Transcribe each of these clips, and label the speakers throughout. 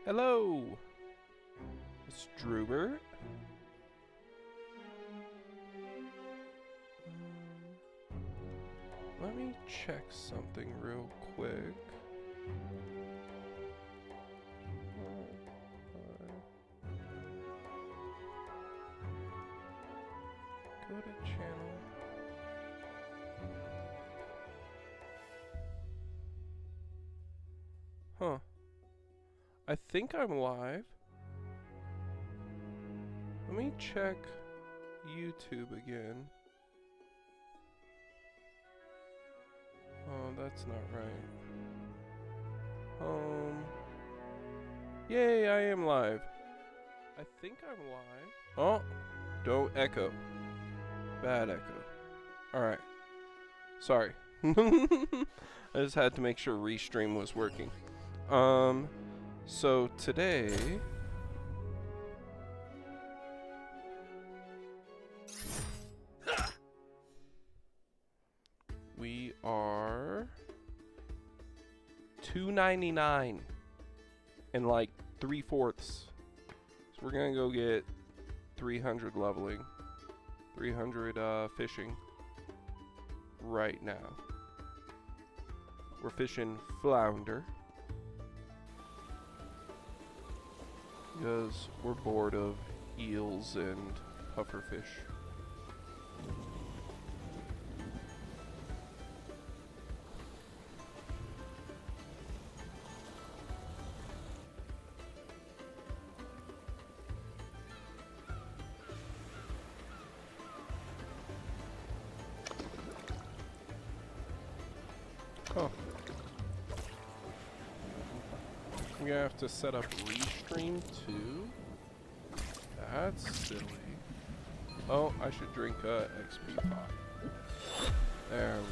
Speaker 1: Hello, it's Drubert. Let me check something real quick. Go to channel. Huh. I think I'm live. Let me check YouTube again. Oh, that's not right. Yay, I am live. I think I'm live. Oh, don't echo. Bad echo. Alright. Sorry. I just had to make sure Restream was working. So today we are $2.99 and like 3/4. So we're gonna go get 300 leveling, 300 fishing right now. We're fishing flounder because we're bored of eels and pufferfish. Oh. I'm gonna have to set up Restream too. That's silly. Oh, I should drink XP pot. There we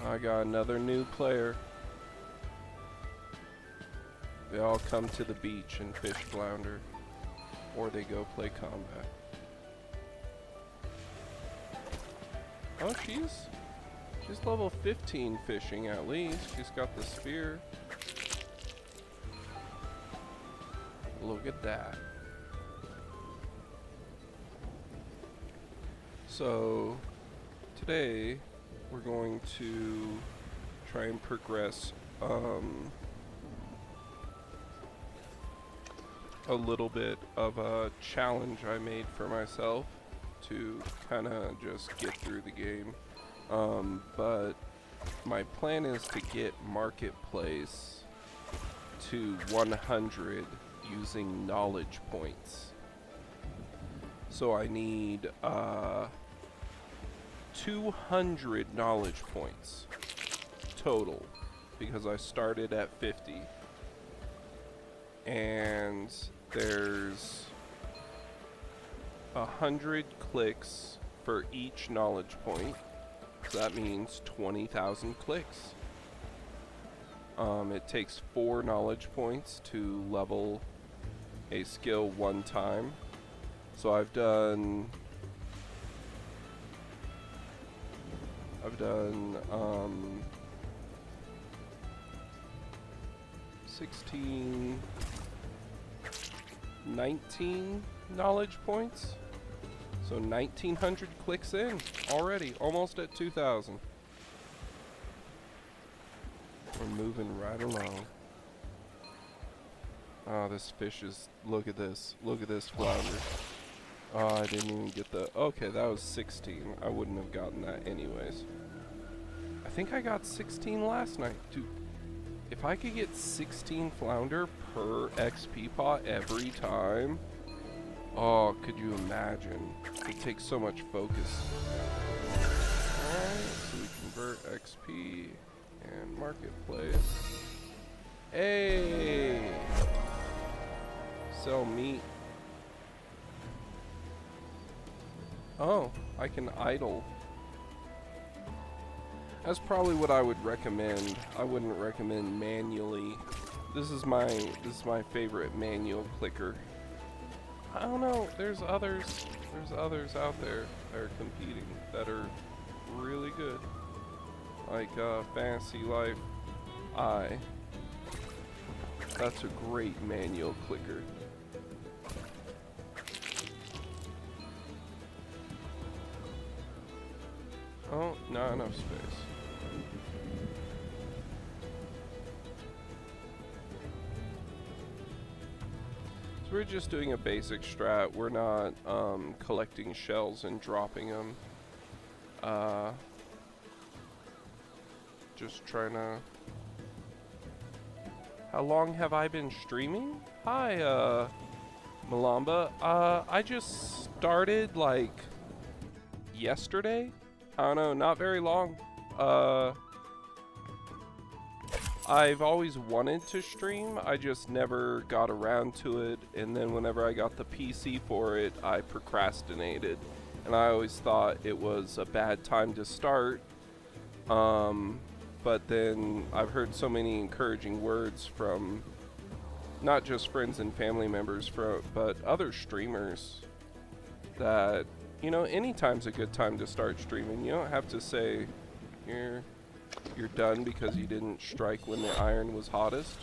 Speaker 1: go. I got another new player. They all come to the beach and fish flounder, or they go play combat. Oh, she's level 15 fishing at least. She's got the spear. Look at that. So today we're going to try and progress a little bit of a challenge I made for myself to kind of just get through the game. But my plan is to get Marketplace to 100 using knowledge points. So I need 200 knowledge points total because I started at 50. And there's 100 clicks for each knowledge point. So that means 20,000 clicks. It takes 4 knowledge points to level a skill one time. So I've done 16, 19 knowledge points. So 1,900 clicks in already, almost at 2,000. We're moving right along. Oh, this fish is, look at this flounder. Oh, I didn't even get the, okay, that was 16. I wouldn't have gotten that anyways. I think I got 16 last night. Dude, if I could get 16 flounder per XP pot every time, oh, could you imagine? It takes so much focus. Alright, so we convert XP and Marketplace. Hey! Sell meat. Oh, I can idle. That's probably what I would recommend. I wouldn't recommend manually. This is my favorite manual clicker. I don't know, there's others out there that are competing that are really good. like Fantasy Life I. That's a great manual clicker. Oh, not enough space. So we're just doing a basic strat. We're not collecting shells and dropping them. Just trying to... How long have I been streaming? Hi, Malamba. I just started like yesterday. I don't know, not very long. I've always wanted to stream, I just never got around to it, and then whenever I got the PC for it, I procrastinated. And I always thought it was a bad time to start. But then I've heard so many encouraging words from not just friends and family members, but other streamers that, you know, anytime's a good time to start streaming. You don't have to say you're done because you didn't strike when the iron was hottest.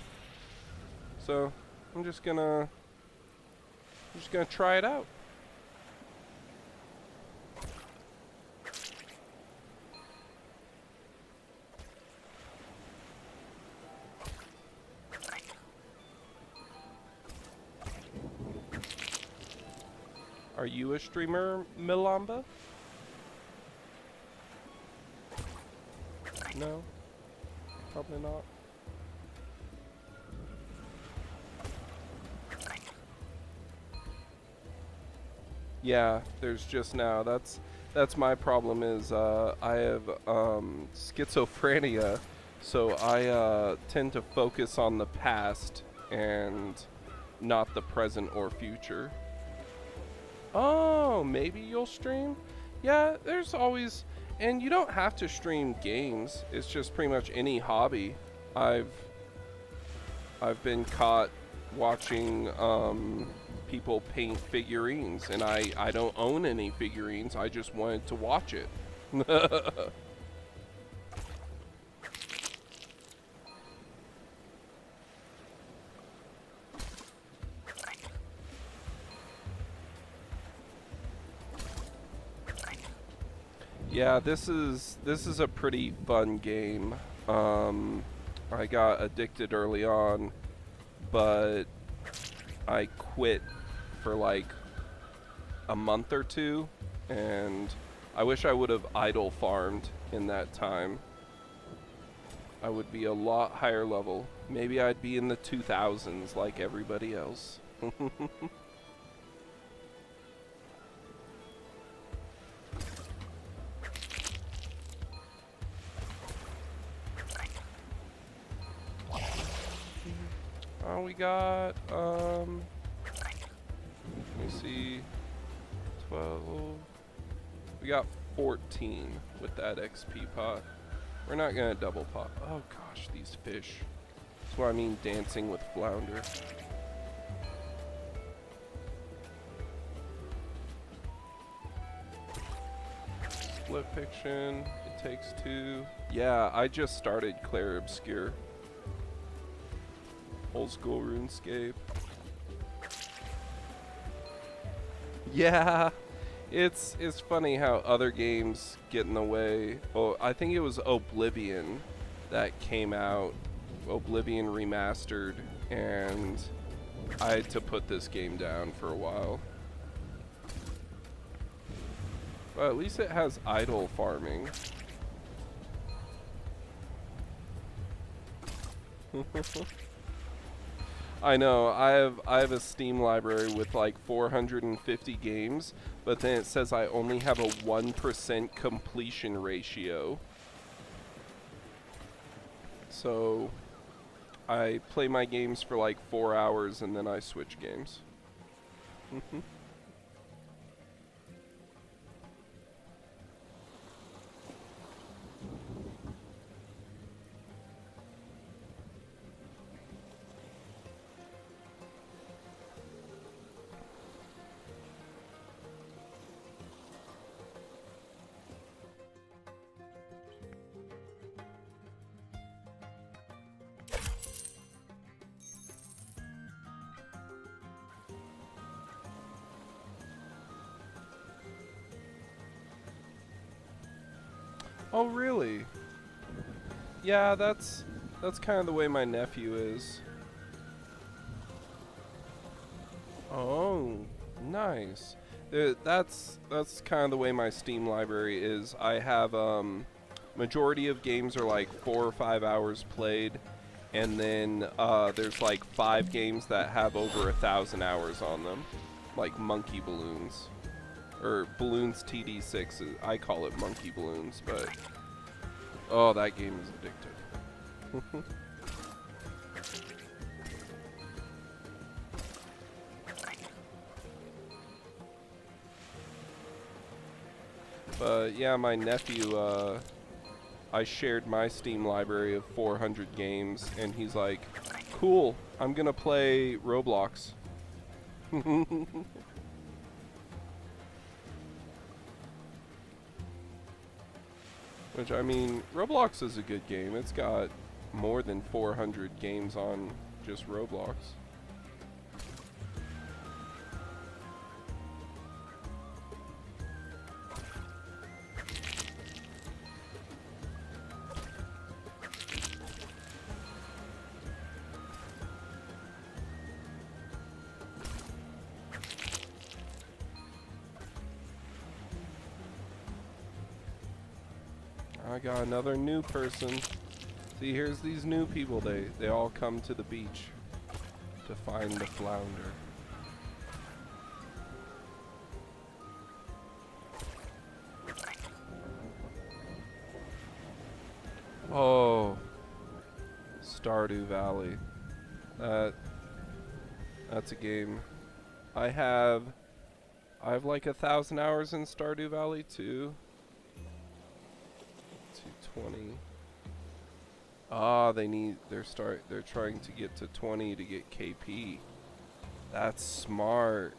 Speaker 1: So I'm just gonna try it out. Are you a streamer, Milamba? No? Probably not. Yeah, there's just now. That's my problem is I have schizophrenia, so I tend to focus on the past and not the present or future. Oh, maybe you'll stream? Yeah, there's always, and you don't have to stream games. It's just pretty much any hobby. I've been caught watching people paint figurines, and I don't own any figurines. I just wanted to watch it. Yeah, this is a pretty fun game. I got addicted early on, but I quit for like a month or two, and I wish I would have idle farmed in that time. I would be a lot higher level. Maybe I'd be in the 2000s like everybody else. We got, let me see, 12, we got 14 with that XP pot. We're not gonna double pot. Oh gosh, these fish. That's what I mean dancing with flounder. Split fiction, it takes 2. Yeah, I just started Clair Obscure. Old school RuneScape. Yeah, it's funny how other games get in the way. Oh, I think it was Oblivion that came out, Oblivion Remastered, and I had to put this game down for a while. But at least it has idle farming. I know, I have a Steam library with like 450 games, but then it says I only have a 1% completion ratio. So I play my games for like 4 hours and then I switch games. Oh, really? Yeah, that's kind of the way my nephew is. Oh, nice. That's kind of the way my Steam library is. I have majority of games are like 4 or 5 hours played, and then there's like 5 games that have over 1,000 hours on them, like Monkey Balloons or Balloons TD6. I call it Monkey Balloons, but oh, that game is addictive. But yeah, my nephew, I shared my Steam library of 400 games, and he's like, cool, I'm gonna play Roblox. Which, I mean, Roblox is a good game. It's got more than 400 games on just Roblox. I got another new person. See, here's these new people. They all come to the beach to find the flounder. Oh, Stardew Valley. That's a game. I have like 1,000 hours in Stardew Valley too. 220. Ah, they're trying to get to 20 to get KP. That's smart.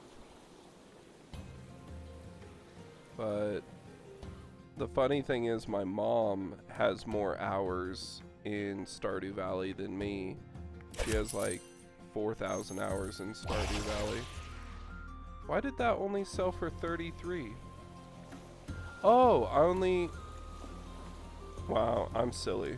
Speaker 1: But the funny thing is my mom has more hours in Stardew Valley than me. She has like 4,000 hours in Stardew Valley. Why did that only sell for 33? Oh, wow, I'm silly.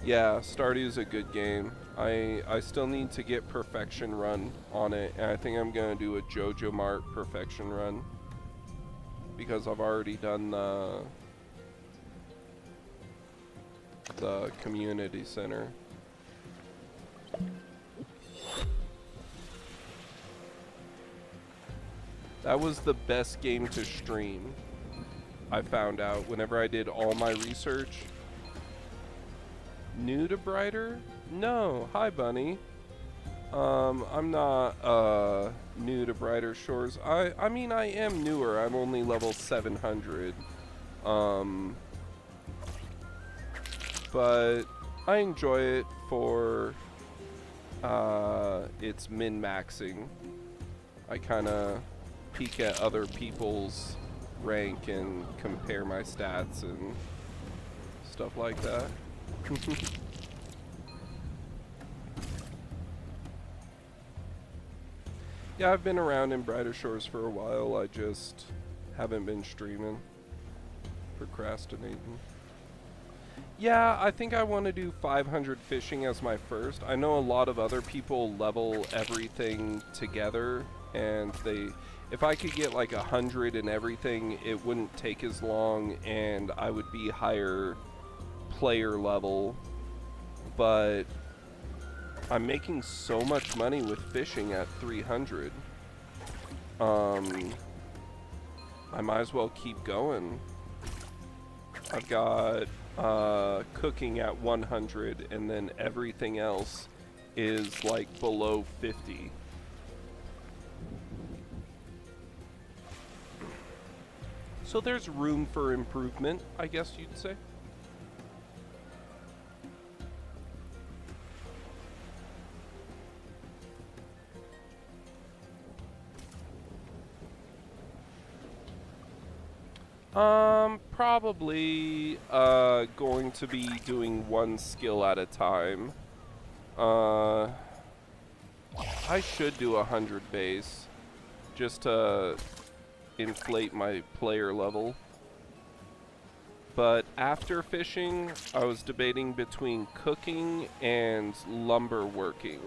Speaker 1: Yeah, Stardew's a good game. I still need to get Perfection Run on it, and I think I'm gonna do a JoJo Mart Perfection Run because I've already done the community center. That was the best game to stream, I found out whenever I did all my research. New to Brighter? No. Hi, Bunny. I'm not new to Brighter Shores. I mean, I am newer. I'm only level 700. But I enjoy it for its min-maxing. I kind of peek at other people's rank and compare my stats and stuff like that. Yeah, I've been around in Brighter Shores for a while. I just haven't been streaming. Procrastinating. Yeah, I think I want to do 500 fishing as my first. I know a lot of other people level everything together, and if I could get like 100 in everything, it wouldn't take as long, and I would be higher player level. But I'm making so much money with fishing at 300. I might as well keep going. I've got cooking at 100, and then everything else is like below 50. So there's room for improvement, I guess you'd say. Probably going to be doing one skill at a time. I should do 100 base just to inflate my player level. But after fishing, I was debating between cooking and lumber working.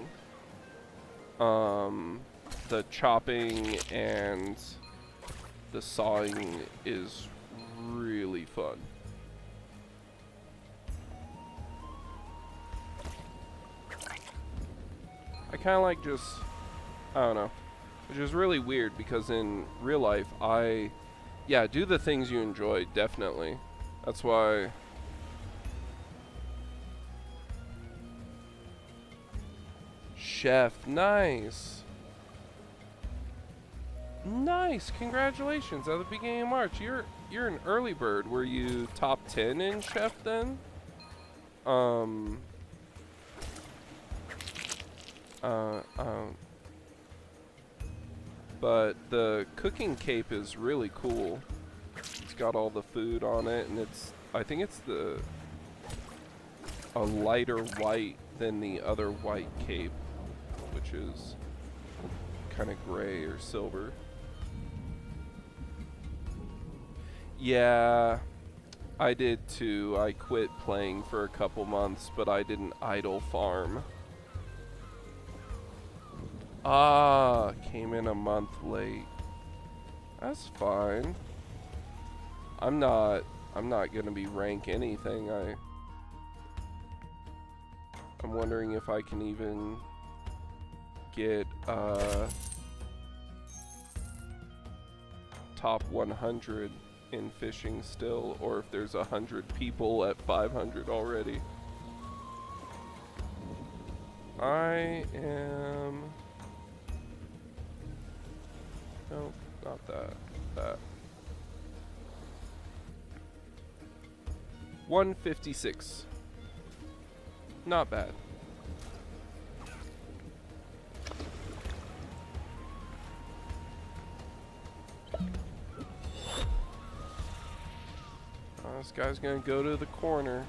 Speaker 1: The chopping and the sawing is really fun. I kind of like just, I don't know, which is really weird because in real life, yeah, do the things you enjoy, definitely. That's why. Chef, nice. Nice, congratulations at the beginning of March. You're an early bird. Were you top 10 in Chef then? But the cooking cape is really cool. It's got all the food on it, and I think it's a lighter white than the other white cape, which is kind of gray or silver. Yeah, I did too. I quit playing for a couple months, but I didn't idle farm. Ah, came in a month late. That's fine. I'm not gonna be rank anything. I'm wondering if I can even get top 100 in fishing still, or if there's 100 people at 500 already. I am. Nope, not that. That. 156. Not bad. This guy's gonna go to the corner.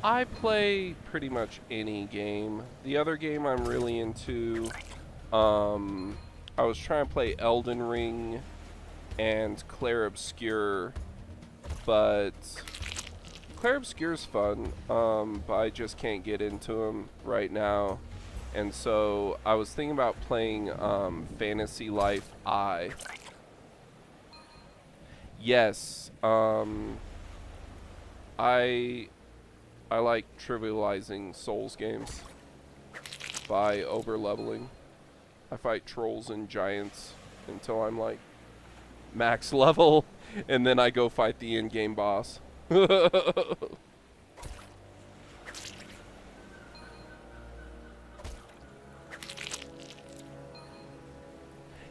Speaker 1: I play pretty much any game. The other game I'm really into, I was trying to play Elden Ring and Clair Obscur, but Clair Obscur's fun, but I just can't get into them right now. And so I was thinking about playing Fantasy Life I. Yes, I like trivializing Souls games by over-leveling. I fight trolls and giants until I'm like max level, and then I go fight the in-game boss.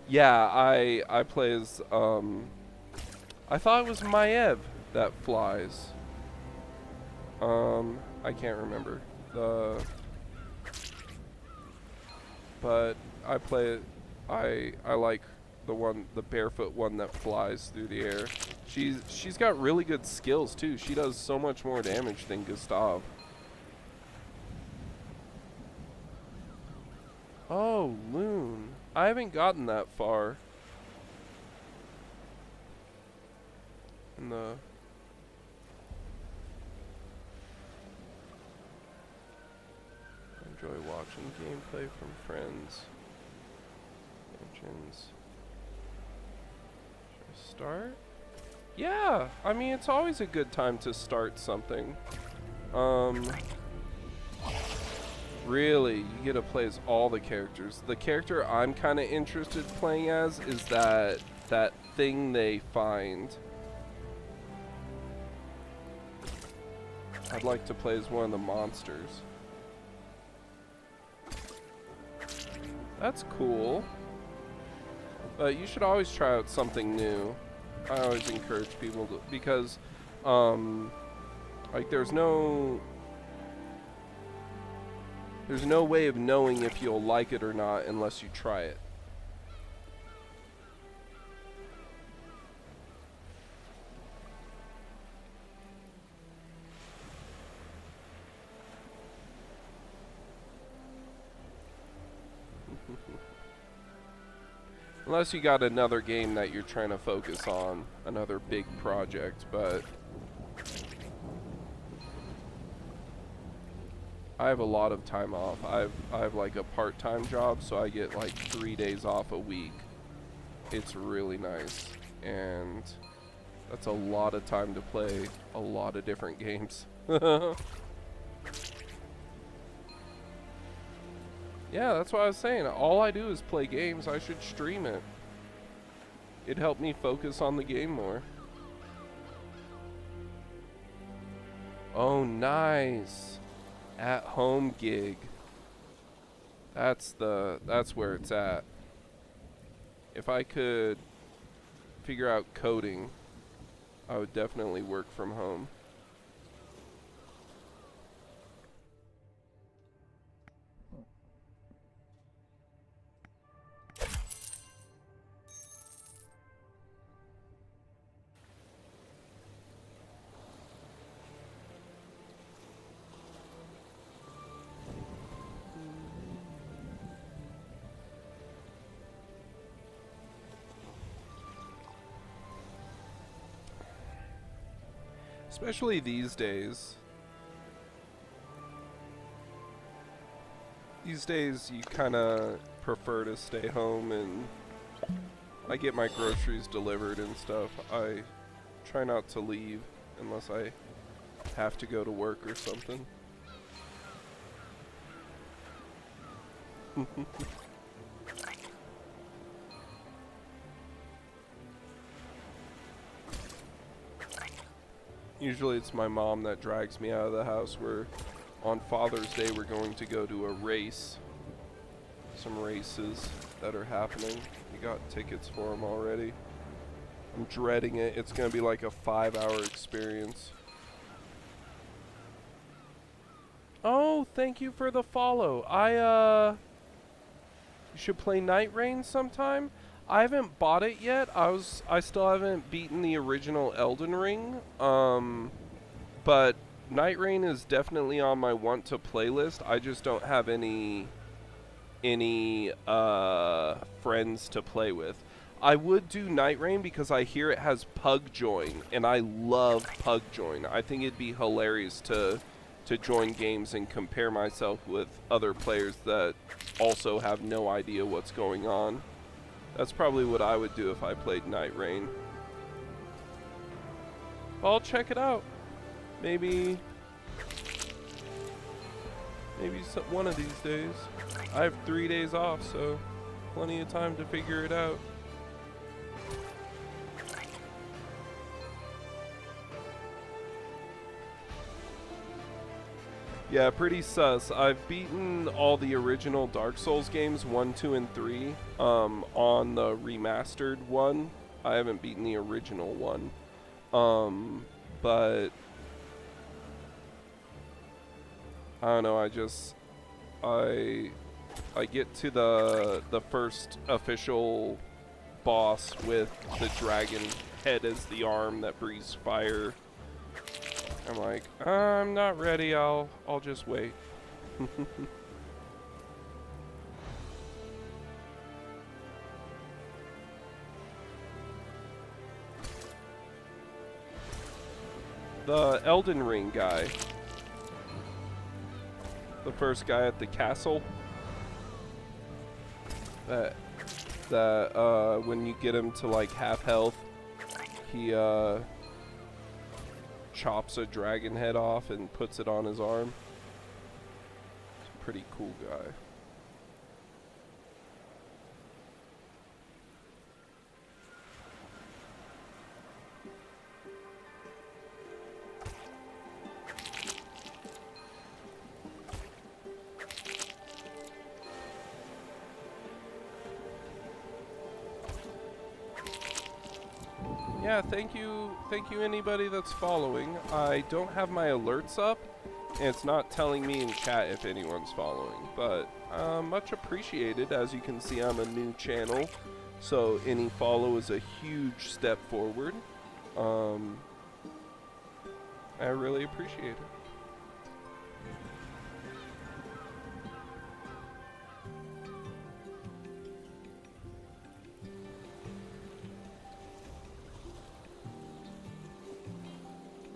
Speaker 1: Yeah, I play as I thought it was Maev that flies. I can't remember but I play it. I like the barefoot one that flies through the air. She's got really good skills too. She does so much more damage than Gustav. Oh, Loon. I haven't gotten that far in the. Enjoy watching gameplay from friends. Engines. Should I start? Yeah, I mean it's always a good time to start something. Really, you get to play as all the characters. The character I'm kind of interested in playing as is that thing they find. I'd like to play as one of the monsters. That's cool. But you should always try out something new. I always encourage people to, because like there's no way of knowing if you'll like it or not unless you try it. Unless you got another game that you're trying to focus on, another big project, but I have a lot of time off. I have like a part-time job, so I get like 3 days off a week. It's really nice, and that's a lot of time to play a lot of different games. Yeah, that's what I was saying. All I do is play games. I should stream it. It'd help me focus on the game more. Oh, nice. At home gig. That's where it's at. If I could figure out coding, I would definitely work from home. Especially these days. These days you kind of prefer to stay home, and I get my groceries delivered and stuff. I try not to leave unless I have to go to work or something. Usually it's my mom that drags me out of the house. On Father's Day we're going to go to a race. Some races that are happening. We got tickets for them already. I'm dreading it. It's going to be like a 5-hour experience. Oh, thank you for the follow. You should play Night Rain sometime. I haven't bought it yet. I still haven't beaten the original Elden Ring. But Night Rain is definitely on my want to playlist. I just don't have any friends to play with. I would do Night Rain because I hear it has Pug Join, and I love Pug Join. I think it'd be hilarious to join games and compare myself with other players that also have no idea what's going on. That's probably what I would do if I played Night Rain. I'll check it out. Maybe one of these days. I have 3 days off, so plenty of time to figure it out. Yeah, pretty sus. I've beaten all the original Dark Souls games, 1, 2, and 3, on the remastered one. I haven't beaten the original one. But I don't know, I get to the first official boss with the dragon head as the arm that breathes fire. I'm like, I'm not ready, I'll just wait. The Elden Ring guy. The first guy at the castle. That when you get him to like half health, he chops a dragon head off and puts it on his arm. He's a pretty cool guy. Yeah, thank you anybody that's following. I don't have my alerts up, and it's not telling me in chat if anyone's following, but much appreciated. As you can see, I'm a new channel, so any follow is a huge step forward. I really appreciate it.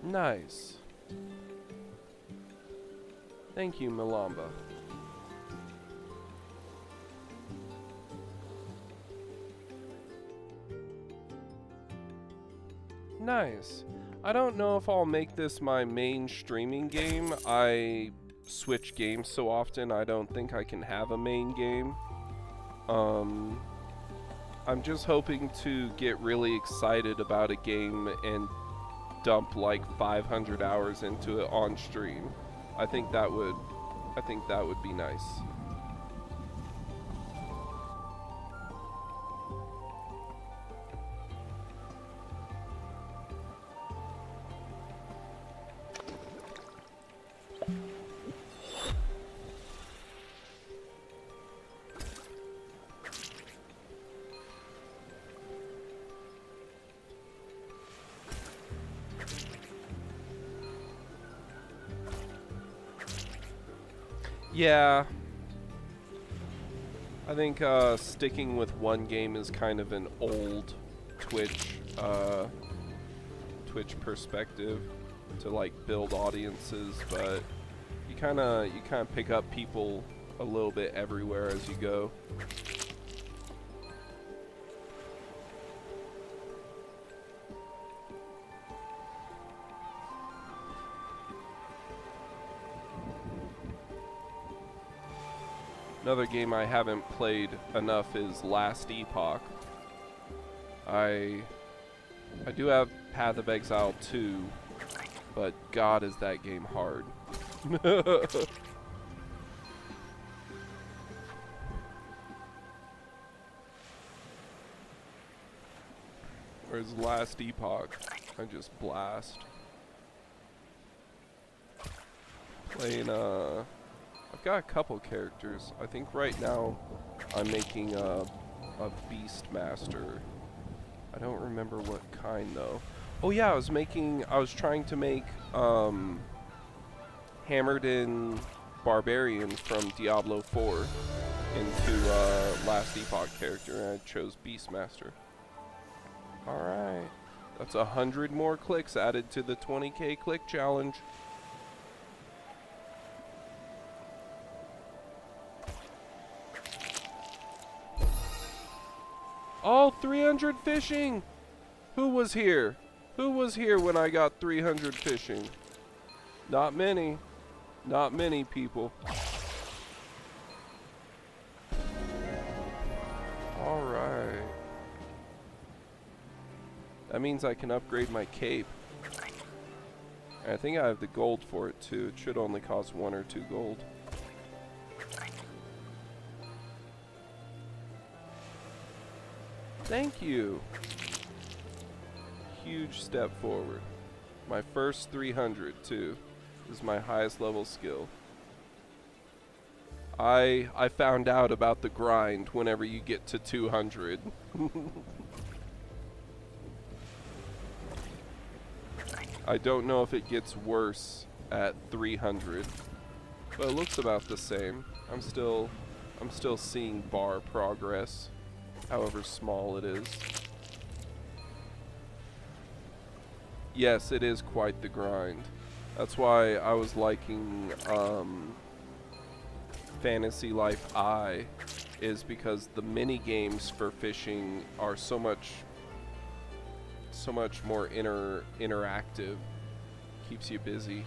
Speaker 1: Nice. Thank you, Milamba. Nice. I don't know if I'll make this my main streaming game. I switch games so often, I don't think I can have a main game. I'm just hoping to get really excited about a game and dump like 500 hours into it on stream. I think that would be nice. Yeah, I think sticking with one game is kind of an old Twitch perspective to like build audiences, but you kind of pick up people a little bit everywhere as you go. Another game I haven't played enough is Last Epoch. I do have Path of Exile 2, but God is that game hard. Whereas Last Epoch, I just blast. Playing I've got a couple characters. I think right now I'm making a Beastmaster. I don't remember what kind though. Oh yeah, I was trying to make Hammered in Barbarian from Diablo 4 into Last Epoch character, and I chose Beastmaster. Alright. That's 100 more clicks added to the 20k click challenge. Oh, 300 fishing! Who was here? Who was here when I got 300 fishing? Not many. Not many people. Alright. That means I can upgrade my cape. And I think I have the gold for it too. It should only cost 1 or 2 gold. Thank you. Huge step forward. My first 300 too. This is my highest level skill. I found out about the grind whenever you get to 200. I don't know if it gets worse at 300, but it looks about the same. I'm still seeing bar progress, however small it is. Yes, it is quite the grind. That's why I was liking Fantasy Life I, is because the mini games for fishing are so much more interactive. Keeps you busy.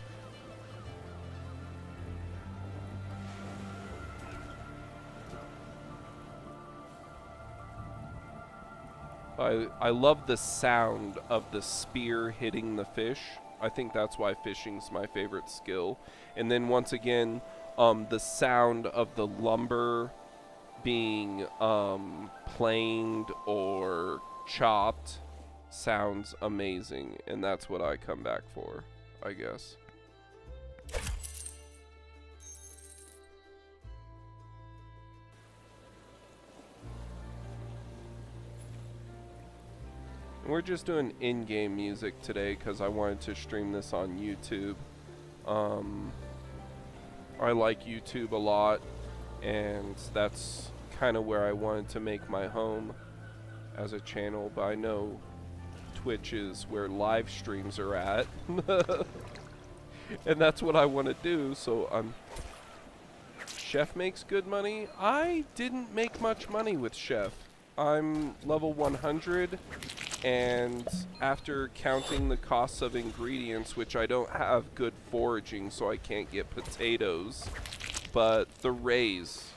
Speaker 1: I love the sound of the spear hitting the fish. I think that's why fishing's my favorite skill. And then once again, the sound of the lumber being planed or chopped sounds amazing, and that's what I come back for, I guess. We're just doing in-game music today because I wanted to stream this on YouTube. I like YouTube a lot, and that's kind of where I wanted to make my home as a channel, but I know Twitch is where live streams are at. And that's what I want to do, so Chef makes good money. I didn't make much money with Chef. I'm level 100, and after counting the costs of ingredients, which I don't have good foraging, so I can't get potatoes, but the rays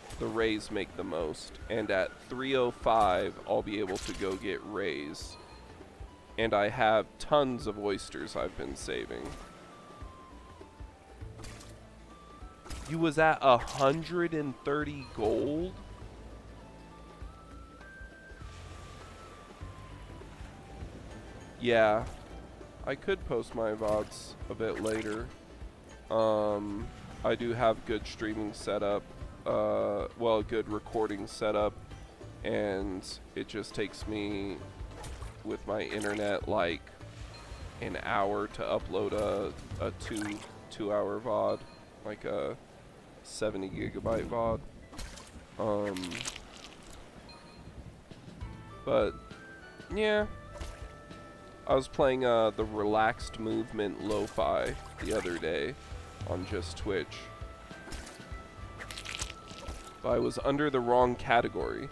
Speaker 1: make the most. And at 305, I'll be able to go get rays. And I have tons of oysters I've been saving. You was at 130 gold? Yeah, I could post my VODs a bit later. I do have good streaming setup, well, good recording setup, and it just takes me, with my internet, like an hour to upload a two-hour VOD, like a 70 gigabyte VOD. But yeah, I was playing the Relaxed Movement Lo-Fi the other day on just Twitch. But I was under the wrong category.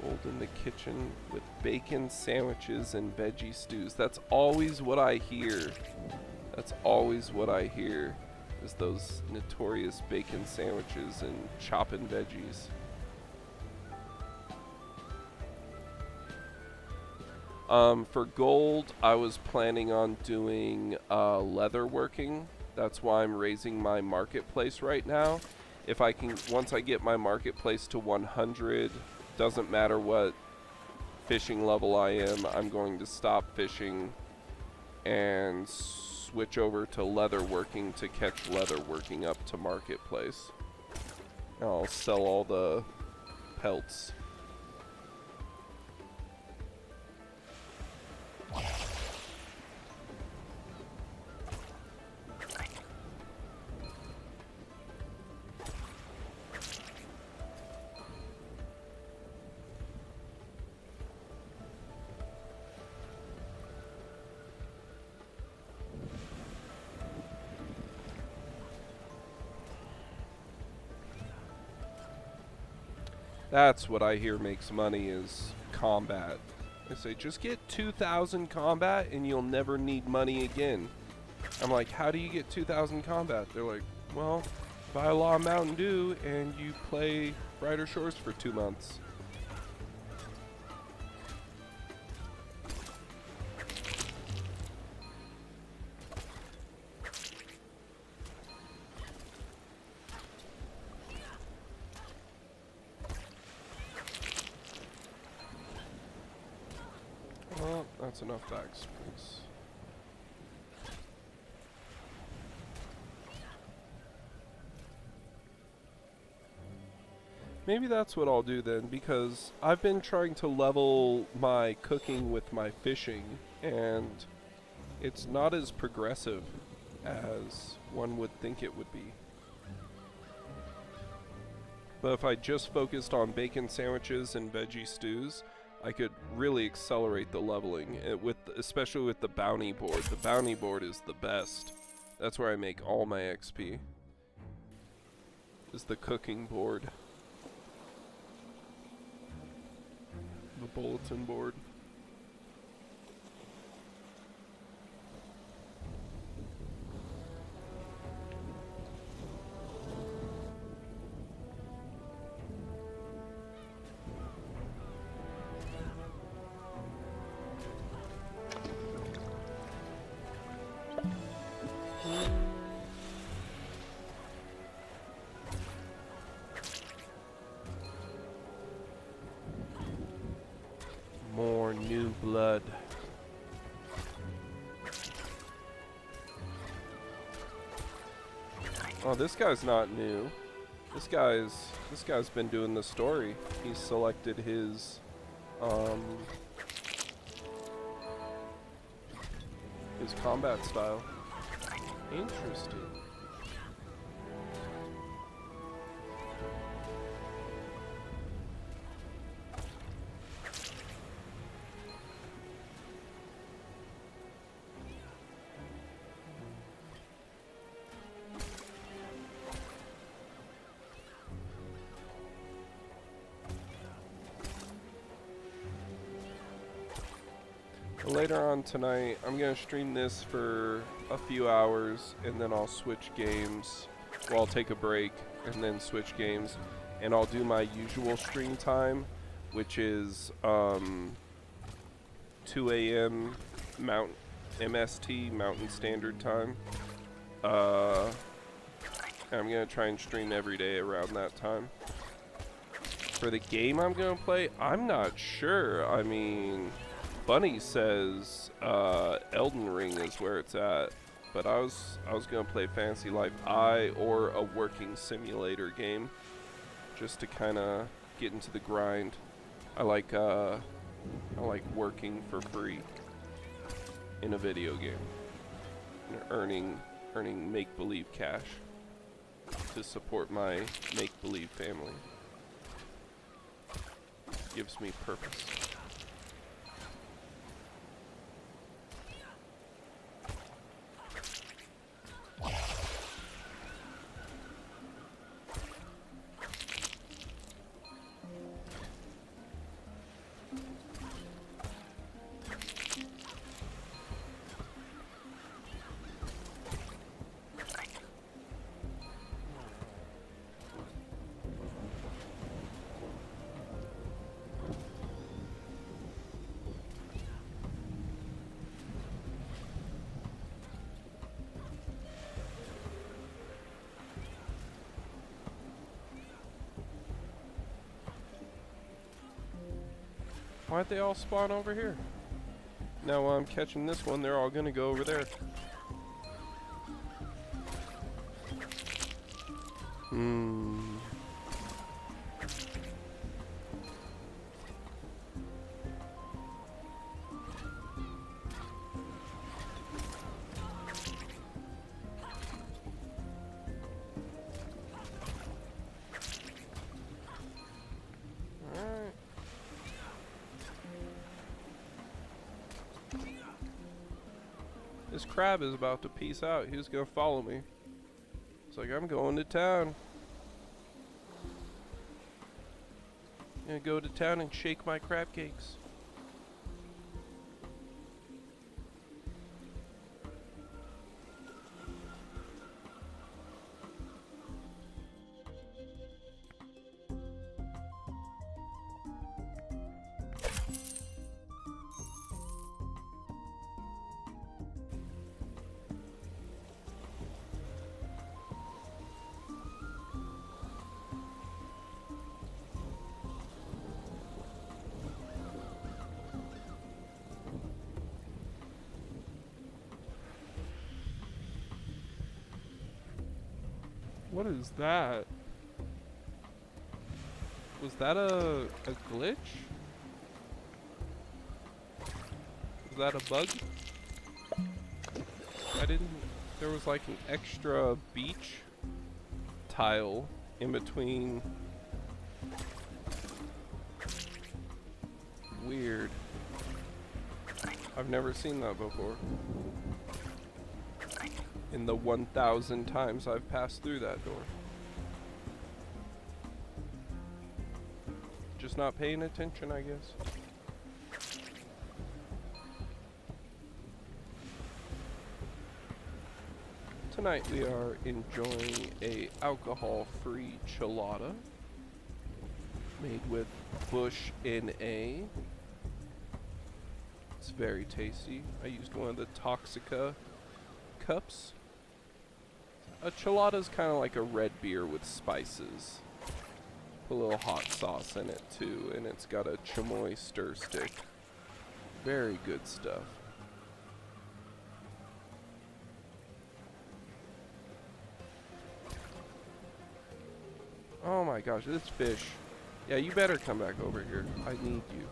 Speaker 1: Gold in the kitchen with bacon sandwiches and veggie stews. That's always what I hear. That's always what I hear, is those notorious bacon sandwiches and chopping veggies. For gold, I was planning on doing leather working. That's why I'm raising my marketplace right now. If I can, once I get my marketplace to 100, doesn't matter what fishing level I am, I'm going to stop fishing and switch over to leather working to catch leather working up to marketplace. I'll sell all the pelts. That's what I hear makes money, is combat. I say, just get 2,000 combat and you'll never need money again. I'm like, how do you get 2,000 combat? They're like, well, buy a lot of Mountain Dew and you play Brighter Shores for 2 months. Well, that's enough backspace. Maybe that's what I'll do then, because I've been trying to level my cooking with my fishing, and it's not as progressive as one would think it would be. But if I just focused on bacon sandwiches and veggie stews, I could really accelerate the leveling, especially with the bounty board. The bounty board is the best. That's where I make all my XP, is the cooking board. The bulletin board. More new blood. Oh, this guy's not new. This guy's been doing the story. He's selected his combat style. Interesting. Later on tonight, I'm going to stream this for a few hours, and then I'll switch games. Well, I'll take a break, and then switch games. And I'll do my usual stream time, which is 2 a.m. MST, Mountain Standard Time. I'm going to try and stream every day around that time. For the game I'm going to play, I'm not sure. I mean, Bunny says Elden Ring is where it's at, but I was going to play Fantasy Life I or a working simulator game just to kind of get into the grind. I like working for free in a video game, and earning make-believe cash to support my make-believe family. Gives me purpose. Why'd they all spawn over here? Now while I'm catching this one, they're all gonna go over there. This crab is about to peace out. He was gonna follow me. It's like, I'm going to town. I'm gonna go to town and shake my crab cakes. What is that? Was that a glitch? Was that a bug? There was like an extra beach tile in between. Weird. I've never seen that before. In the 1,000 times I've passed through that door. Just not paying attention, I guess. Tonight we are enjoying a alcohol-free chilada made with Bush NA. It's very tasty. I used one of the Toxica cups. A chilada is kind of like a red beer with spices. Put a little hot sauce in it too, and it's got a chamoy stir stick. Very good stuff. Oh my gosh, this fish. Yeah, you better come back over here. I need you.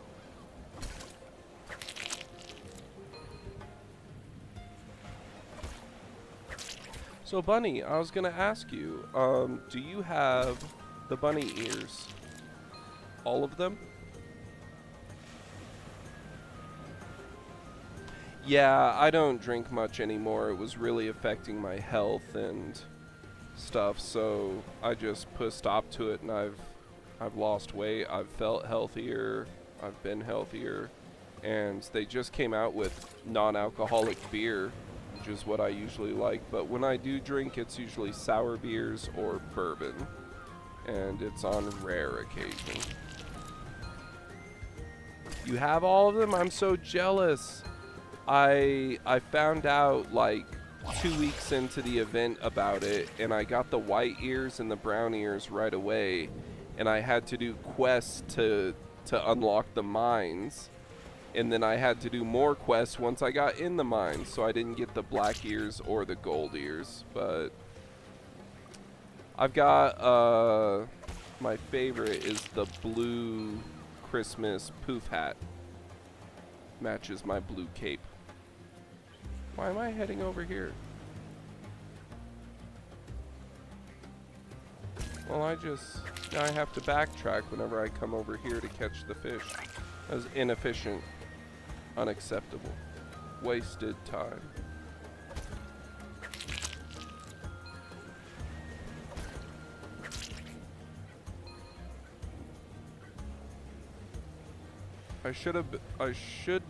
Speaker 1: So Bunny, I was gonna ask you, do you have the bunny ears? All of them? Yeah, I don't drink much anymore. It was really affecting my health and stuff, so I just put a stop to it, and I've lost weight. I've felt healthier. I've been healthier. and they just came out with non-alcoholic beer, which is what I usually like. But when I do drink, it's usually sour beers or bourbon, and it's on rare occasion. You have all of them? I'm so jealous. I found out like 2 weeks into the event about it, and I got the white ears and the brown ears right away, and I had to do quests to unlock the mines, and then I had to do more quests once I got in the mines, so I didn't get the black ears or the gold ears. But I've got my favorite is the blue Christmas poof hat. Matches my blue cape. Why am I heading over here? Well, now I have to backtrack whenever I come over here to catch the fish. That was inefficient, unacceptable, wasted time. I should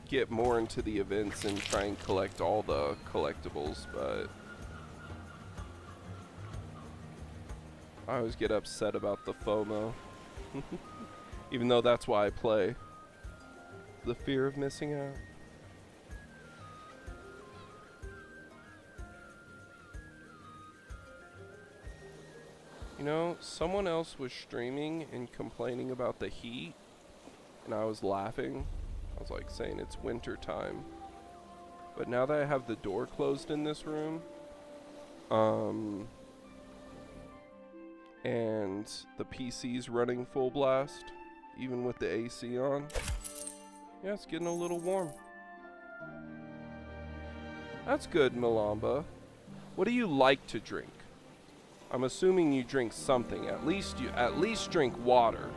Speaker 1: get more into the events and try and collect all the collectibles, but I always get upset about the FOMO. Even though that's why I play. The fear of missing out. You know, someone else was streaming and complaining about the heat, and I was laughing. I was like saying it's winter time. But now that I have the door closed in this room, and the PC's running full blast, even with the AC on, yeah, it's getting a little warm. That's good, Malamba. What do you like to drink? I'm assuming you drink something. At least drink water.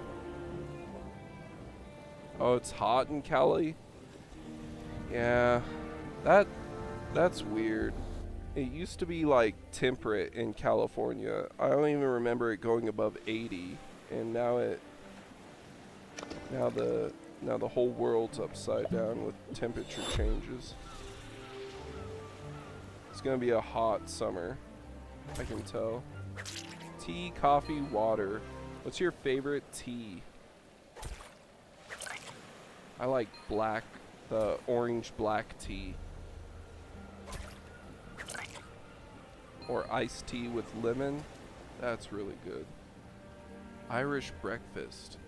Speaker 1: Oh, it's hot in Cali? Yeah, that's weird. It used to be like temperate in California. I don't even remember it going above 80, and now the whole world's upside down with temperature changes. It's gonna be a hot summer, I can tell. Tea, coffee, water. What's your favorite tea? I like the orange black tea. Or iced tea with lemon. That's really good. Irish breakfast.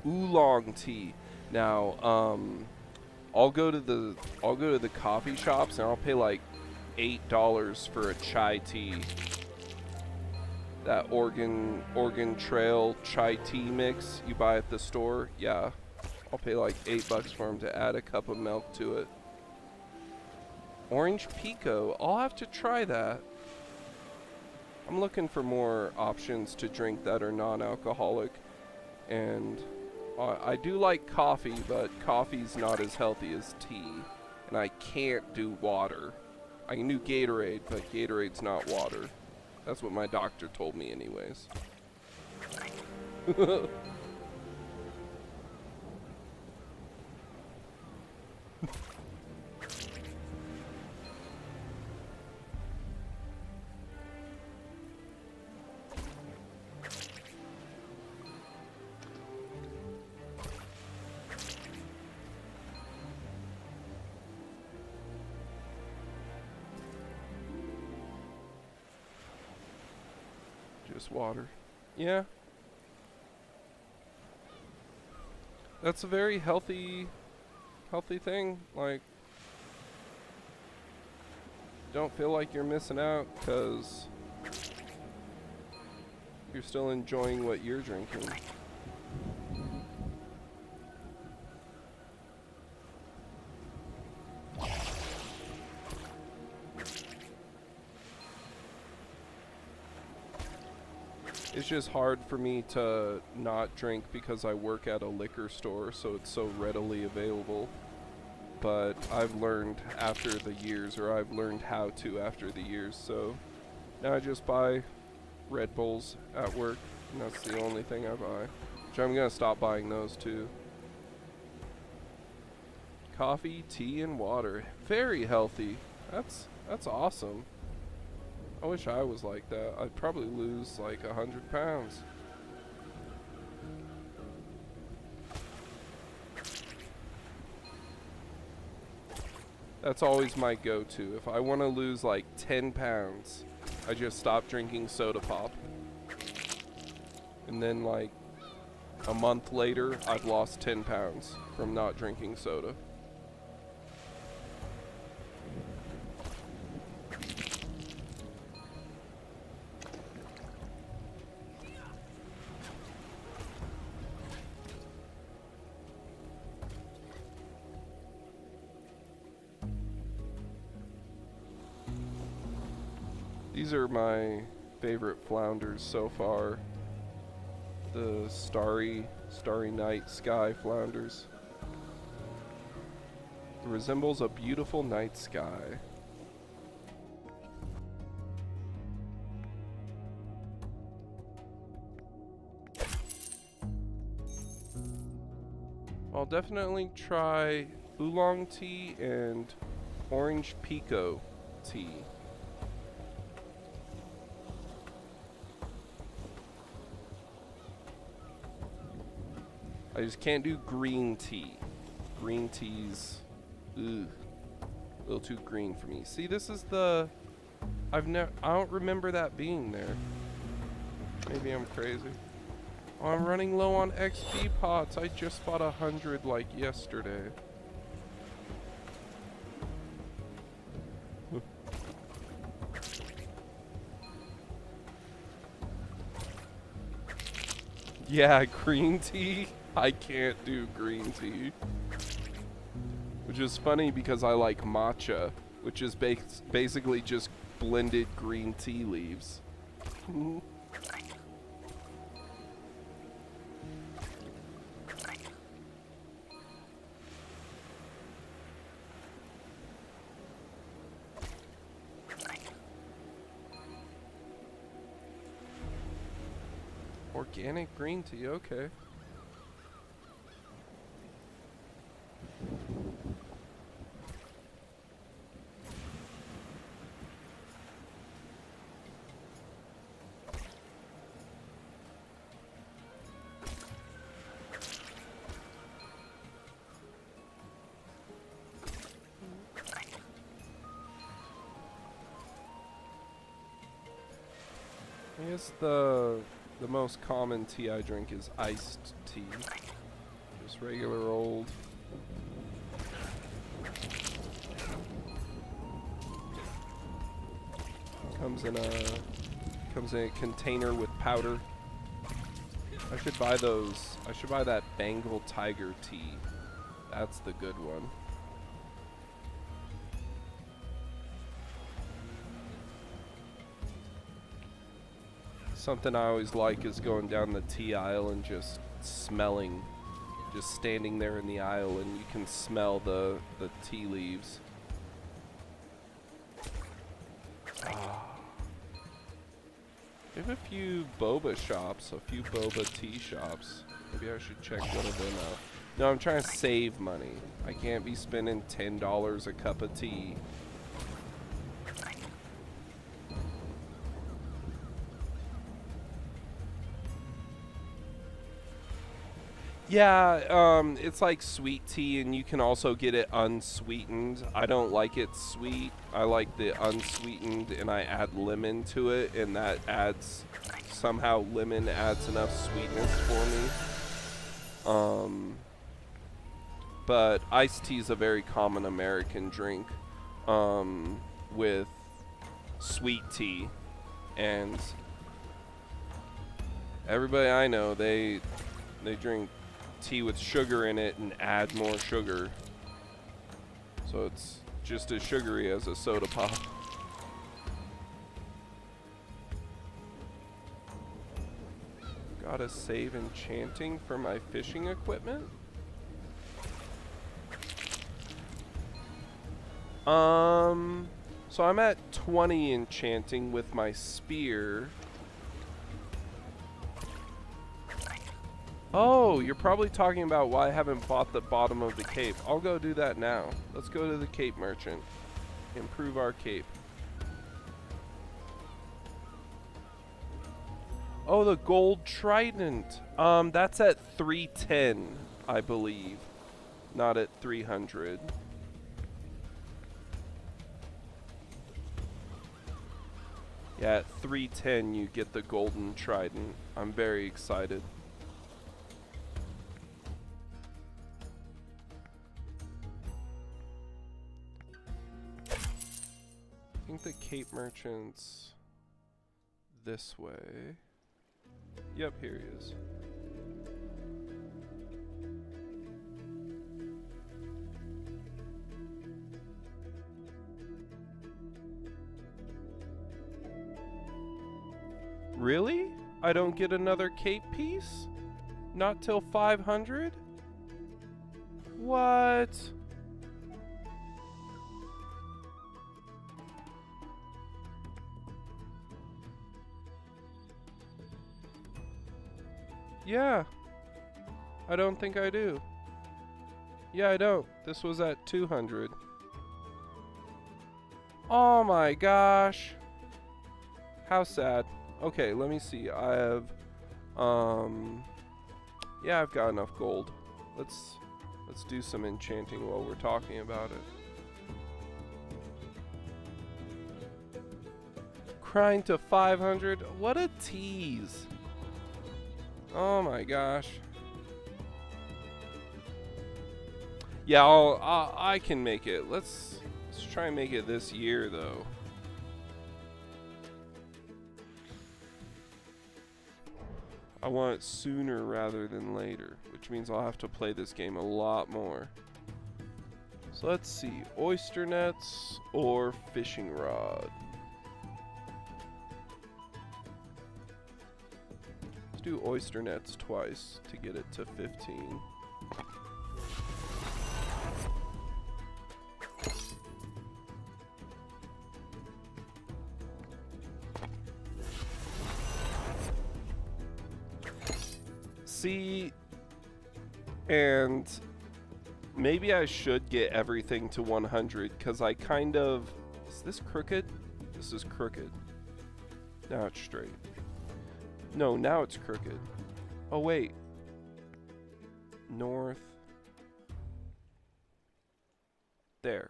Speaker 1: Oolong tea. Now, I'll go to the coffee shops and I'll pay like $8 for a chai tea. That Oregon Trail chai tea mix you buy at the store. Yeah. I'll pay like $8 for them to add a cup of milk to it. Orange Pico. I'll have to try that. I'm looking for more options to drink that are non-alcoholic. And I do like coffee, but coffee's not as healthy as tea. And I can't do water. I can do Gatorade, but Gatorade's not water. That's what my doctor told me anyways. Just water. Yeah. That's a very healthy thing. Like, don't feel like you're missing out because you're still enjoying what you're drinking. It's just hard for me to not drink because I work at a liquor store, so it's so readily available. But I've learned after the years, or I've learned how to after the years, so now I just buy Red Bulls at work, and that's the only thing I buy. Which I'm gonna stop buying those too. Coffee, tea, and water. Very healthy. That's awesome. I wish I was like that. I'd probably lose like 100 pounds. That's always my go-to. If I want to lose like 10 pounds, I just stop drinking soda pop. And then like a month later, I've lost 10 pounds from not drinking soda. These are my favorite flounders so far. The starry night sky flounders. It resembles a beautiful night sky. I'll definitely try oolong tea and orange pico tea. I just can't do green tea. Green tea's, ugh, a little too green for me. See, this is the, I don't remember that being there. Maybe I'm crazy. Oh, I'm running low on XP pots. I just bought 100 like yesterday. Yeah, green tea. I can't do green tea. Which is funny because I like matcha, which is basically just blended green tea leaves. Organic green tea, okay. I guess the most common tea I drink is iced tea. Just regular old. Comes in a container with powder. I should buy those. I should buy that Bengal Tiger tea. That's the good one. Something I always like is going down the tea aisle and just smelling, just standing there in the aisle and you can smell the tea leaves. Ah. We have a few boba shops, a few boba tea shops. Maybe I should check one of them out. No, I'm trying to save money. I can't be spending $10 a cup of tea. Yeah, it's like sweet tea, and you can also get it unsweetened. I don't like it sweet. I like the unsweetened, and I add lemon to it, and that adds, somehow lemon adds enough sweetness for me. But iced tea is a very common American drink, with sweet tea, and everybody I know, they drink tea with sugar in it and add more sugar, so it's just as sugary as a soda pop. Gotta save enchanting for my fishing equipment. So I'm at 20 enchanting with my spear. Oh, you're probably talking about why I haven't bought the bottom of the cape. I'll go do that now. Let's go to the cape merchant. Improve our cape. Oh, the gold trident. That's at 310, I believe. Not at 300. Yeah, at 310 you get the golden trident. I'm very excited. I think the cape merchant's this way. Yep, here he is. Really? I don't get another cape piece? Not till 500? What? Yeah. I don't think I do. Yeah, I don't. This was at 200. Oh my gosh. How sad. Okay, let me see. I have yeah, I've got enough gold. Let's do some enchanting while we're talking about it. Crying to 500. What a tease. Oh my gosh. Yeah, I can make it. Let's try and make it this year though. I want it sooner rather than later, which means I'll have to play this game a lot more. So let's see, oyster nets or fishing rod. Let's do oyster nets twice to get it to 15. See, and maybe I should get everything to 100 because I kind of... Is this crooked? This is crooked. Now it's straight. No, now it's crooked. Oh, wait. North. There.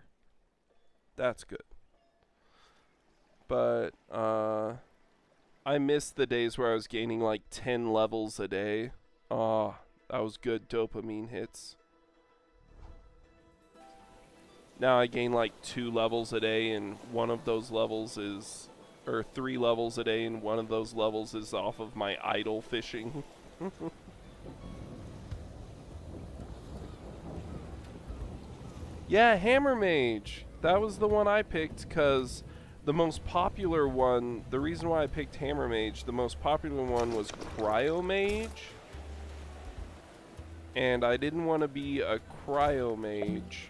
Speaker 1: That's good. But, I missed the days where I was gaining like 10 levels a day. Oh, that was good dopamine hits. Now I gain like 2 levels a day, and one of those levels is, or 3 levels a day, and one of those levels is off of my idle fishing. Yeah, Hammer Mage. That was the one I picked because the most popular one, the reason why I picked Hammer Mage, the most popular one was Cryo Mage. And I didn't want to be a Cryo Mage.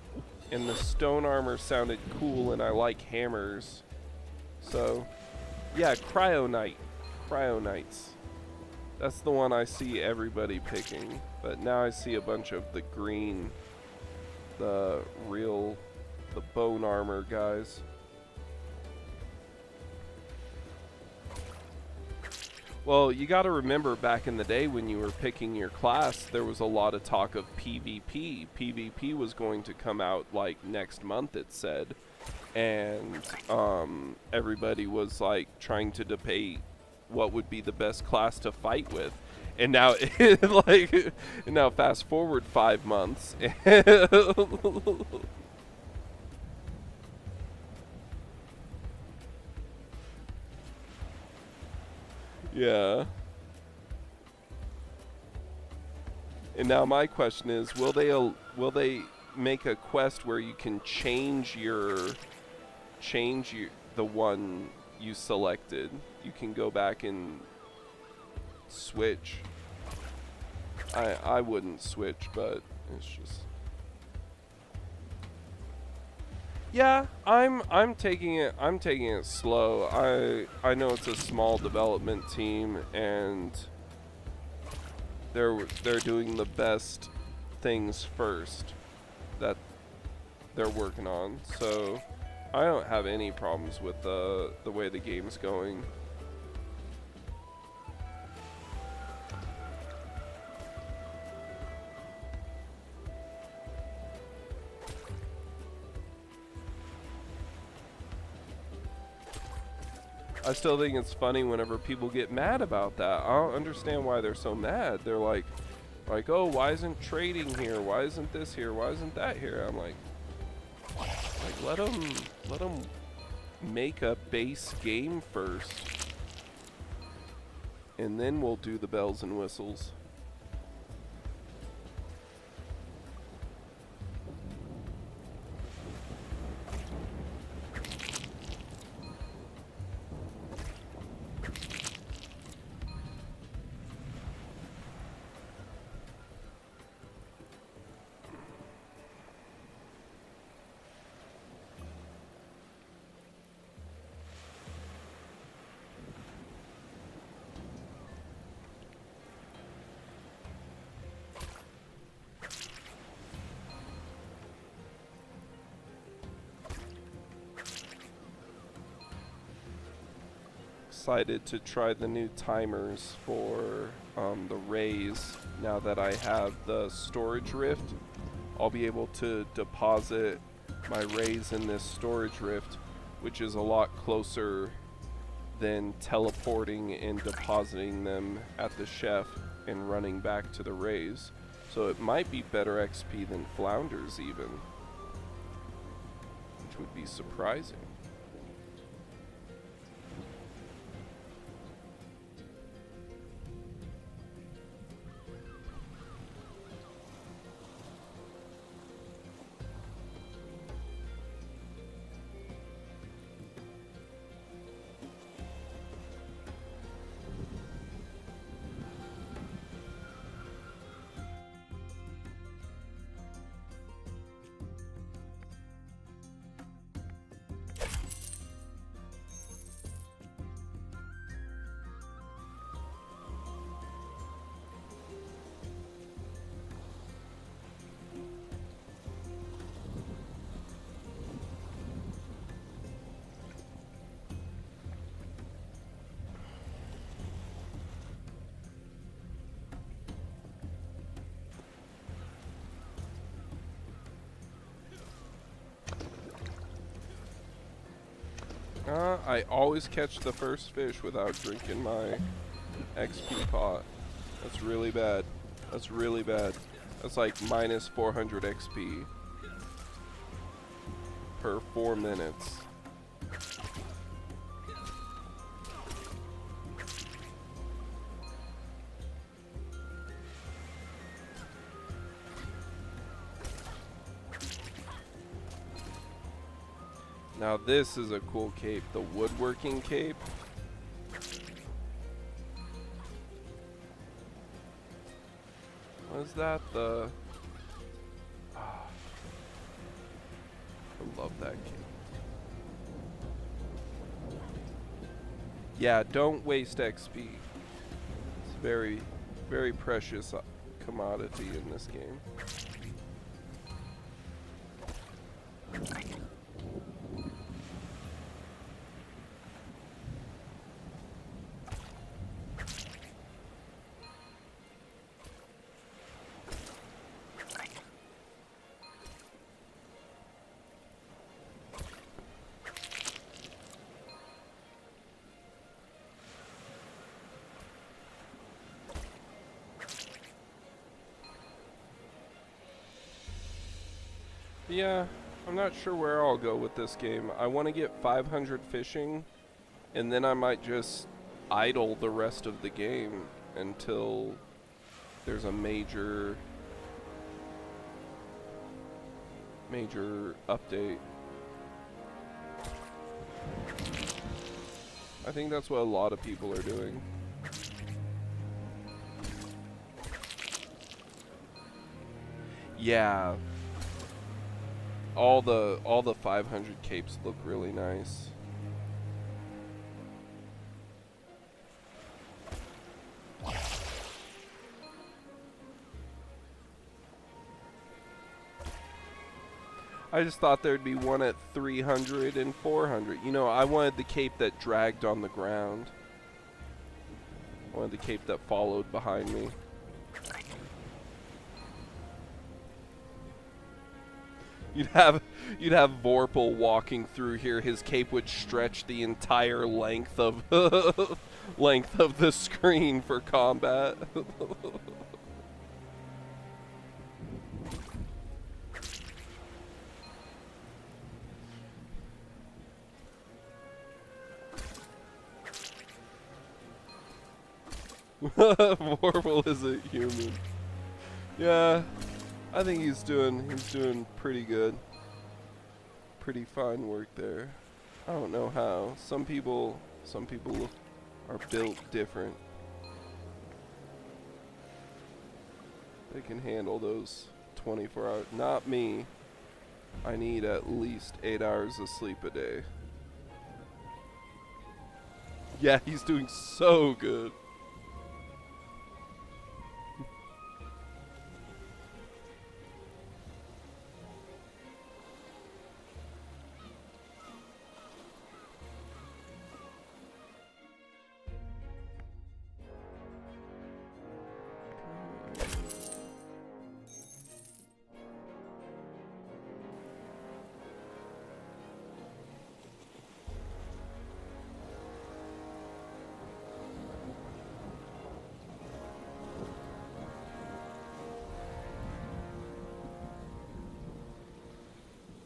Speaker 1: And the stone armor sounded cool and I like hammers. So, yeah, Cryo Knight. Cryo Knights. That's the one I see everybody picking. But now I see a bunch of the green, the bone armor guys. Well, you got to remember back in the day when you were picking your class, there was a lot of talk of PvP. PvP was going to come out like next month, it said. And everybody was like trying to debate what would be the best class to fight with. And now, now fast forward 5 months. Yeah. And now my question is, will they make a quest where you can change the one you selected? You can go back and switch. I wouldn't switch, but it's just... Yeah, I'm taking it slow. I know it's a small development team, and they're doing the best things first that they're working on. So I don't have any problems with the way the game's going. I still think it's funny whenever people get mad about that. I don't understand why they're so mad. They're like, oh, why isn't trading here? Why isn't this here? Why isn't that here? I'm like let them make a base game first, and then we'll do the bells and whistles. Excited to try the new timers for the rays. Now that I have the storage rift, I'll be able to deposit my rays in this storage rift, which is a lot closer than teleporting and depositing them at the chef and running back to the rays. So it might be better XP than Flounders even, which would be surprising. I always catch the first fish without drinking my XP pot. That's really bad. That's really bad. That's like minus 400 XP per 4 minutes. Now this is a cool cape, the woodworking cape. Was that the... I love that cape. Yeah, don't waste XP. It's very, very precious commodity in this game. Yeah, I'm not sure where I'll go with this game. I want to get 500 fishing, and then I might just idle the rest of the game until there's a major update. I think that's what a lot of people are doing. Yeah. All the 500 capes look really nice. I just thought there'd be one at 300 and 400. You know, I wanted the cape that dragged on the ground. I wanted the cape that followed behind me. You'd have Vorpal walking through here. His cape would stretch the entire length of length of the screen for combat. Vorpal is a human. Yeah. I think he's doing pretty good. Pretty fine work there. I don't know how. Some people are built different. They can handle those 24 hours. Not me. I need at least 8 hours of sleep a day. Yeah, he's doing so good.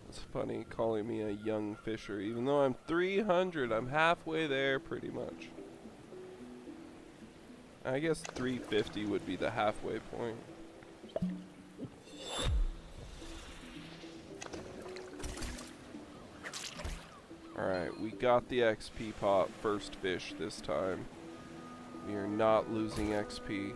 Speaker 1: It's funny calling me a young fisher. Even though I'm 300, I'm halfway there pretty much. I guess 350 would be the halfway point. Alright, we got the XP pot first fish this time. We are not losing XP.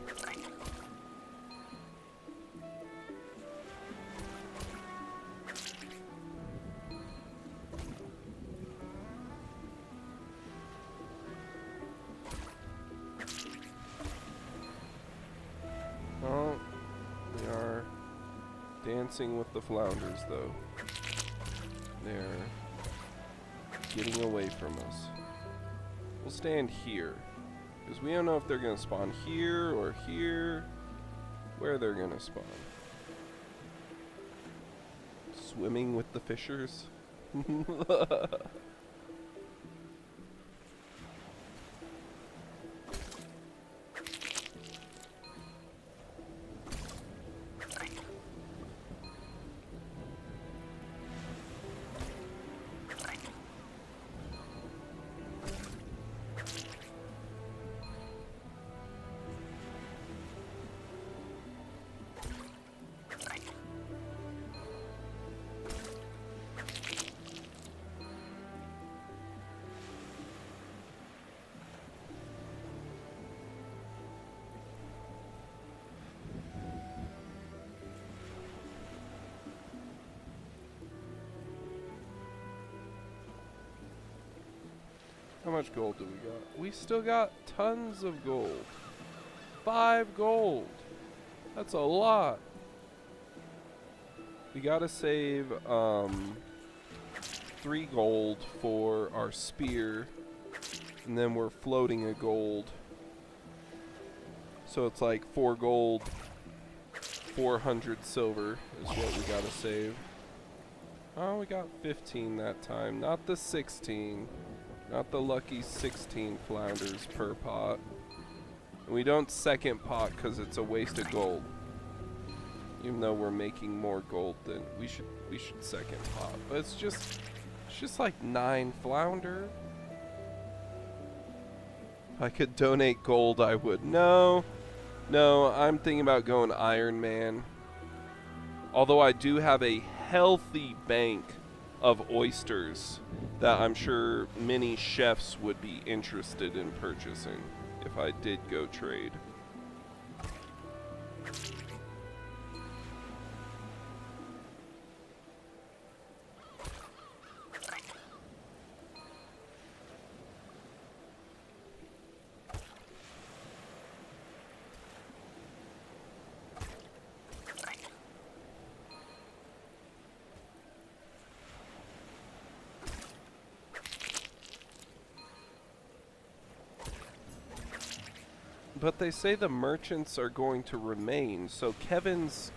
Speaker 1: Dancing with the flounders, though. They're getting away from us. We'll stand here, because we don't know if they're going to spawn here or here, where they're going to spawn. Swimming with the fishers. How much gold do we got? We still got tons of gold. 5 gold. That's a lot. We gotta save 3 gold for our spear, and then we're floating a gold. So it's like 4 gold, 400 silver is what we gotta save. Oh, we got 15 that time, not the 16. Not the lucky 16 flounders per pot. And we don't second pot because it's a waste of gold. Even though we're making more gold than we should second pot. But it's just like 9 flounder. If I could donate gold, I would. No, I'm thinking about going Iron Man. Although I do have a healthy bank of oysters that I'm sure many chefs would be interested in purchasing if I did go trade. But they say the merchants are going to remain, so Kevin's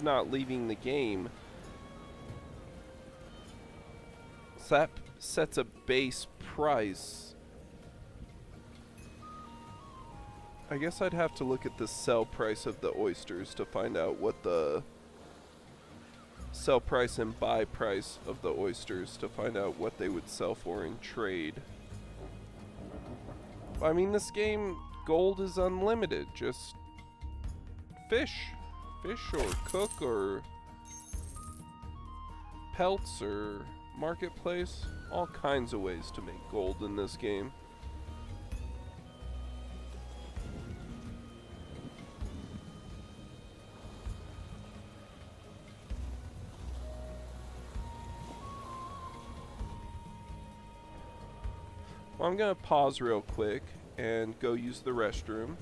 Speaker 1: not leaving the game. So that sets a base price. I guess I'd have to look at the sell price of the oysters to find out what the sell price and buy price of the oysters to find out what they would sell for in trade. I mean, this game, gold is unlimited. Just fish or cook or pelts or marketplace. All kinds of ways to make gold in this game. Well, I'm going to pause real quick and go use the restroom.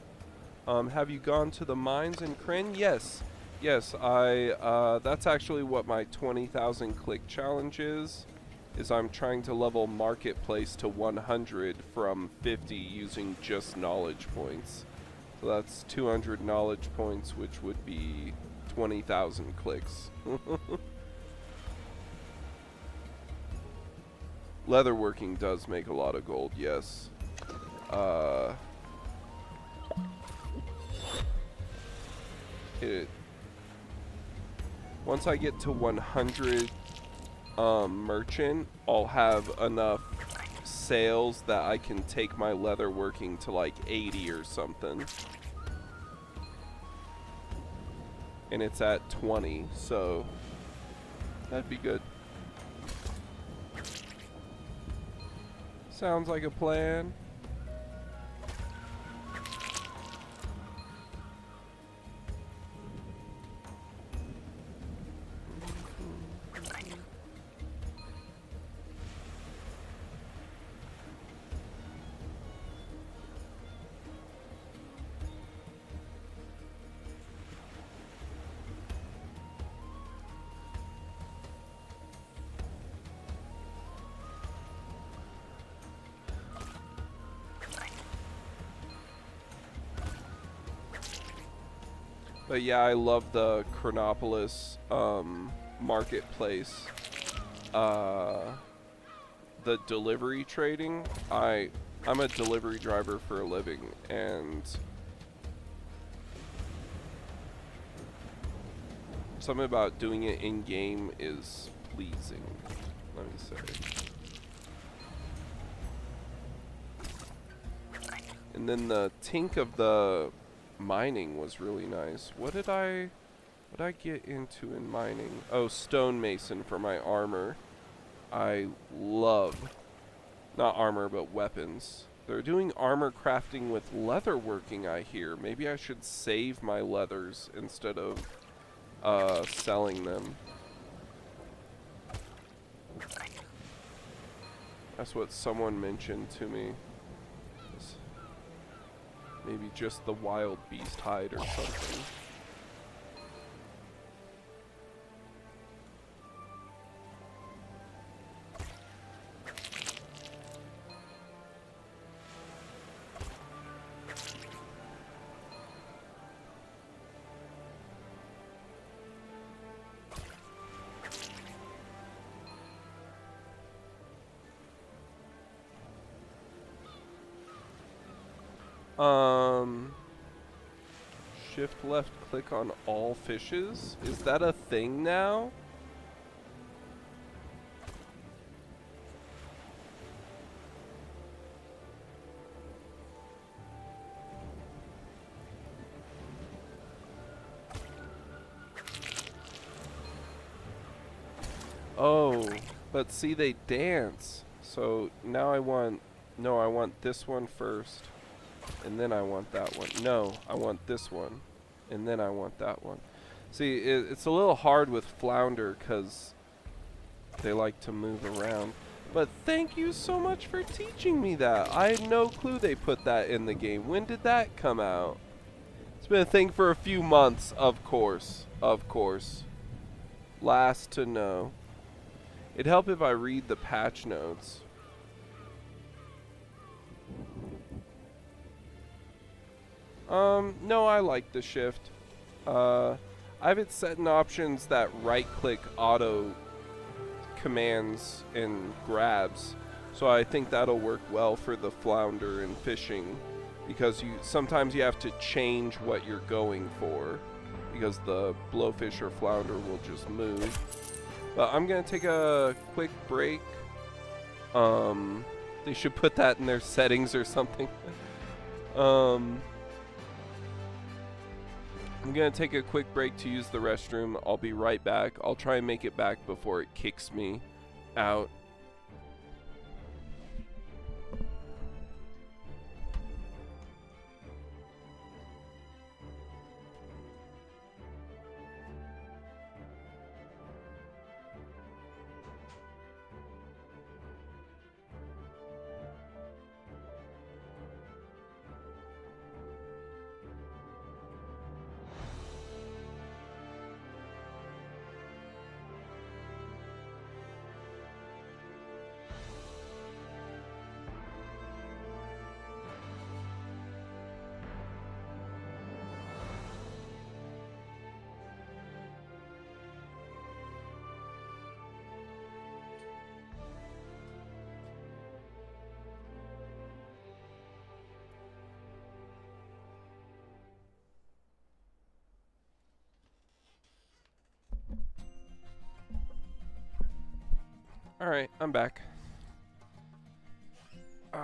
Speaker 1: Have you gone to the mines in Kryn? Yes. Yes, that's actually what my 20,000 click challenge is I'm trying to level marketplace to 100 from 50 using just knowledge points. So that's 200 knowledge points, which would be 20,000 clicks. Leatherworking does make a lot of gold, yes. Once I get to 100 merchant, I'll have enough sales that I can take my leatherworking to like 80 or something. And it's at 20, so that'd be good. Sounds like a plan. But yeah, I love the Chronopolis marketplace. The delivery trading. I'm a delivery driver for a living, and something about doing it in game is pleasing, let me say. And then the tink of the mining was really nice. What did I get into in mining? Oh, stonemason for my armor. I love, not armor, but weapons. They're doing armor crafting with leatherworking, I hear. Maybe I should save my leathers instead of selling them. That's what someone mentioned to me. Maybe just the wild beast hide or something. Shift left click on all fishes? Is that a thing now? Oh, but see, they dance. So now I want this one first. And then I want that one. No, I want this one. And then I want that one. See, it's a little hard with Flounder because they like to move around. But thank you so much for teaching me that. I had no clue they put that in the game. When did that come out? It's been a thing for a few months, of course. Of course. Last to know. It'd help if I read the patch notes. No, I like the shift. I have it set in options that right-click auto commands and grabs, so I think that'll work well for the flounder and fishing, because sometimes you have to change what you're going for, because the blowfish or flounder will just move. But I'm gonna take a quick break. They should put that in their settings or something. I'm gonna take a quick break to use the restroom. I'll be right back. I'll try and make it back before it kicks me out. Alright, I'm back. Oh.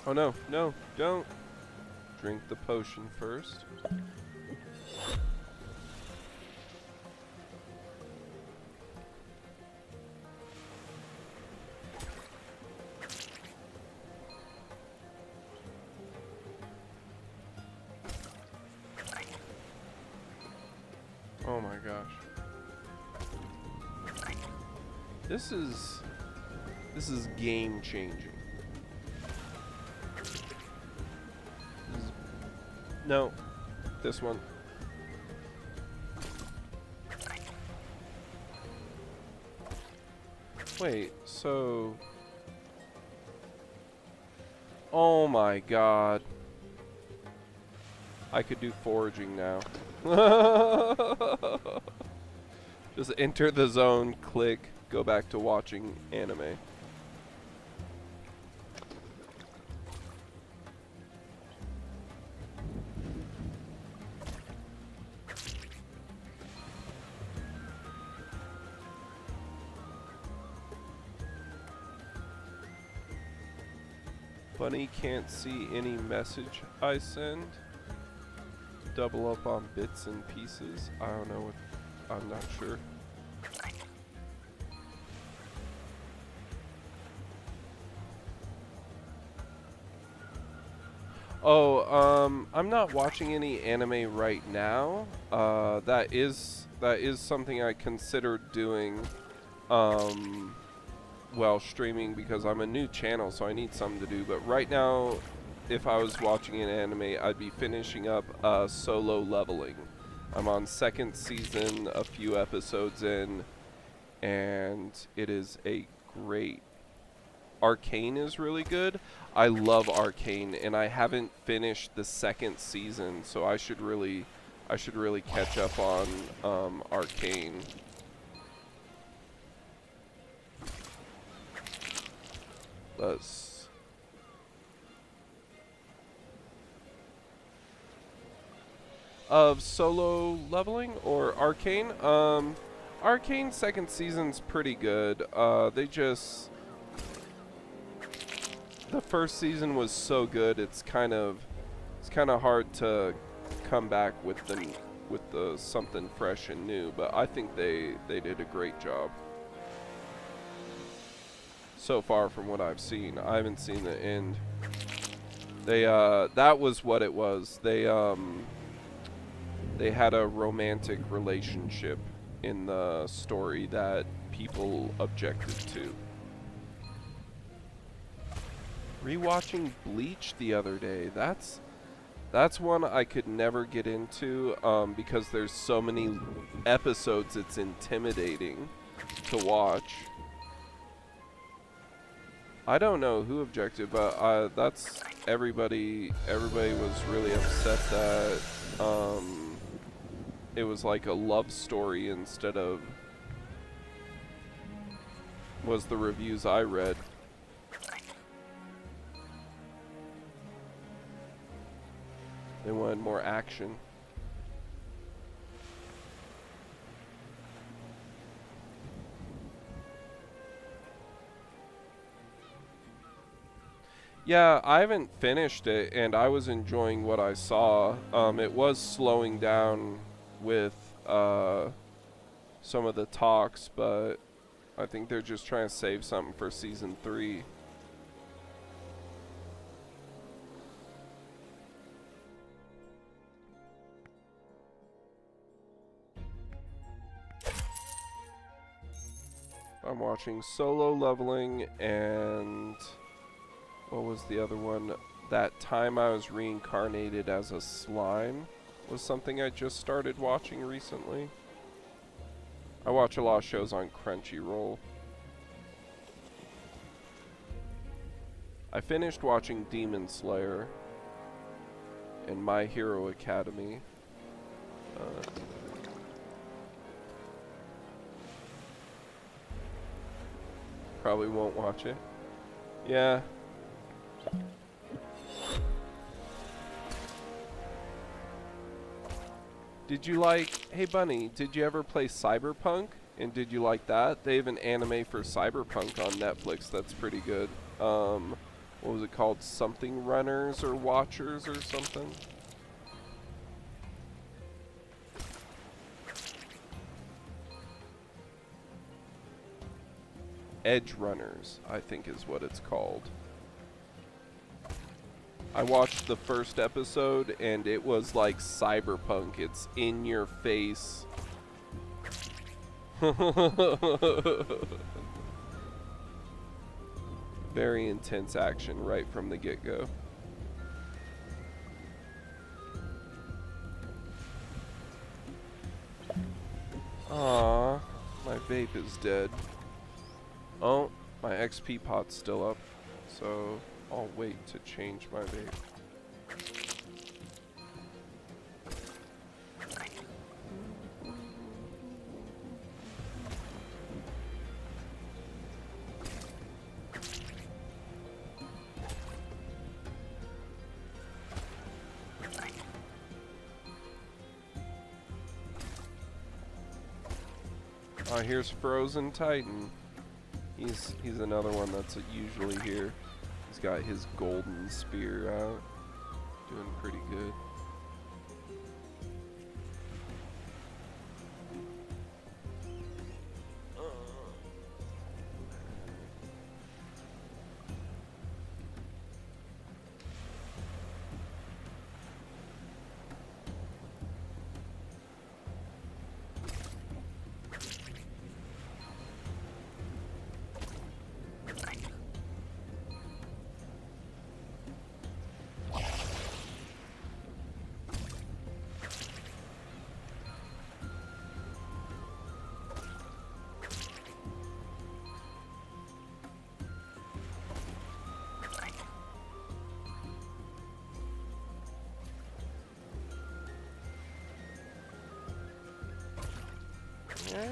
Speaker 1: Oh no, no, don't. Drink the potion first. Oh my gosh. This is game changing. No, this one. Wait, so... Oh my god. I could do foraging now. Just enter the zone, click, go back to watching anime. Bunny can't see any message I send. Double up on bits and pieces. I don't know what, I'm not sure. Oh, I'm not watching any anime right now. That is something I considered doing, well, streaming, because I'm a new channel, so I need something to do. But right now, if I was watching an anime, I'd be finishing up Solo Leveling. I'm on second season, a few episodes in, and it is a great... Arcane is really good. I love Arcane, and I haven't finished the second season, so I should really catch up on Arcane. Of Solo Leveling or Arcane? Arcane second season's pretty good. The first season was so good, it's kind of hard to come back with the something fresh and new, but I think they did a great job so far from what I've seen. I haven't seen the end. They that was what it was. They had a romantic relationship in the story that people objected to. Rewatching Bleach the other day. That's one I could never get into because there's so many episodes it's intimidating to watch. I don't know who objected, but that's everybody was really upset that it was like a love story instead of was the reviews I read. They wanted more action. Yeah, I haven't finished it, and I was enjoying what I saw. It was slowing down with some of the talks, but I think they're just trying to save something for season 3. I'm watching Solo Leveling and what was the other one? That Time I Was Reincarnated as a Slime was something I just started watching recently. I watch a lot of shows on Crunchyroll. I finished watching Demon Slayer and My Hero Academy. Probably won't watch it. Yeah. Did you like... Hey Bunny, did you ever play Cyberpunk? And did you like that? They have an anime for Cyberpunk on Netflix that's pretty good. What was it called? Something Runners or Watchers or something? Edge Runners, I think is what it's called. I watched the first episode and it was like Cyberpunk. It's in your face. Very intense action right from the get-go. Aww, my vape is dead. Oh, my XP pot's still up, so I'll wait to change my vape. Here's Frozen Titan. He's another one that's usually here. He's got his golden spear out. Doing pretty good. Right.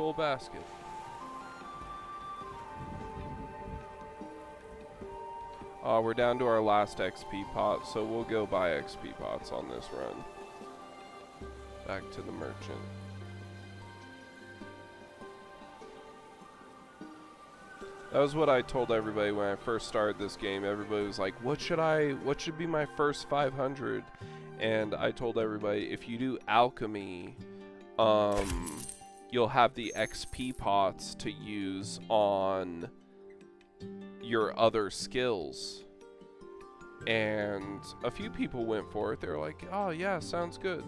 Speaker 1: full basket. We're down to our last XP pot, so we'll go buy XP pots on this run. Back to the merchant. That was what I told everybody when I first started this game. Everybody was like, what should be my first 500? And I told everybody, if you do alchemy, you'll have the XP pots to use on your other skills. And a few people went for it. They were like, oh yeah, sounds good.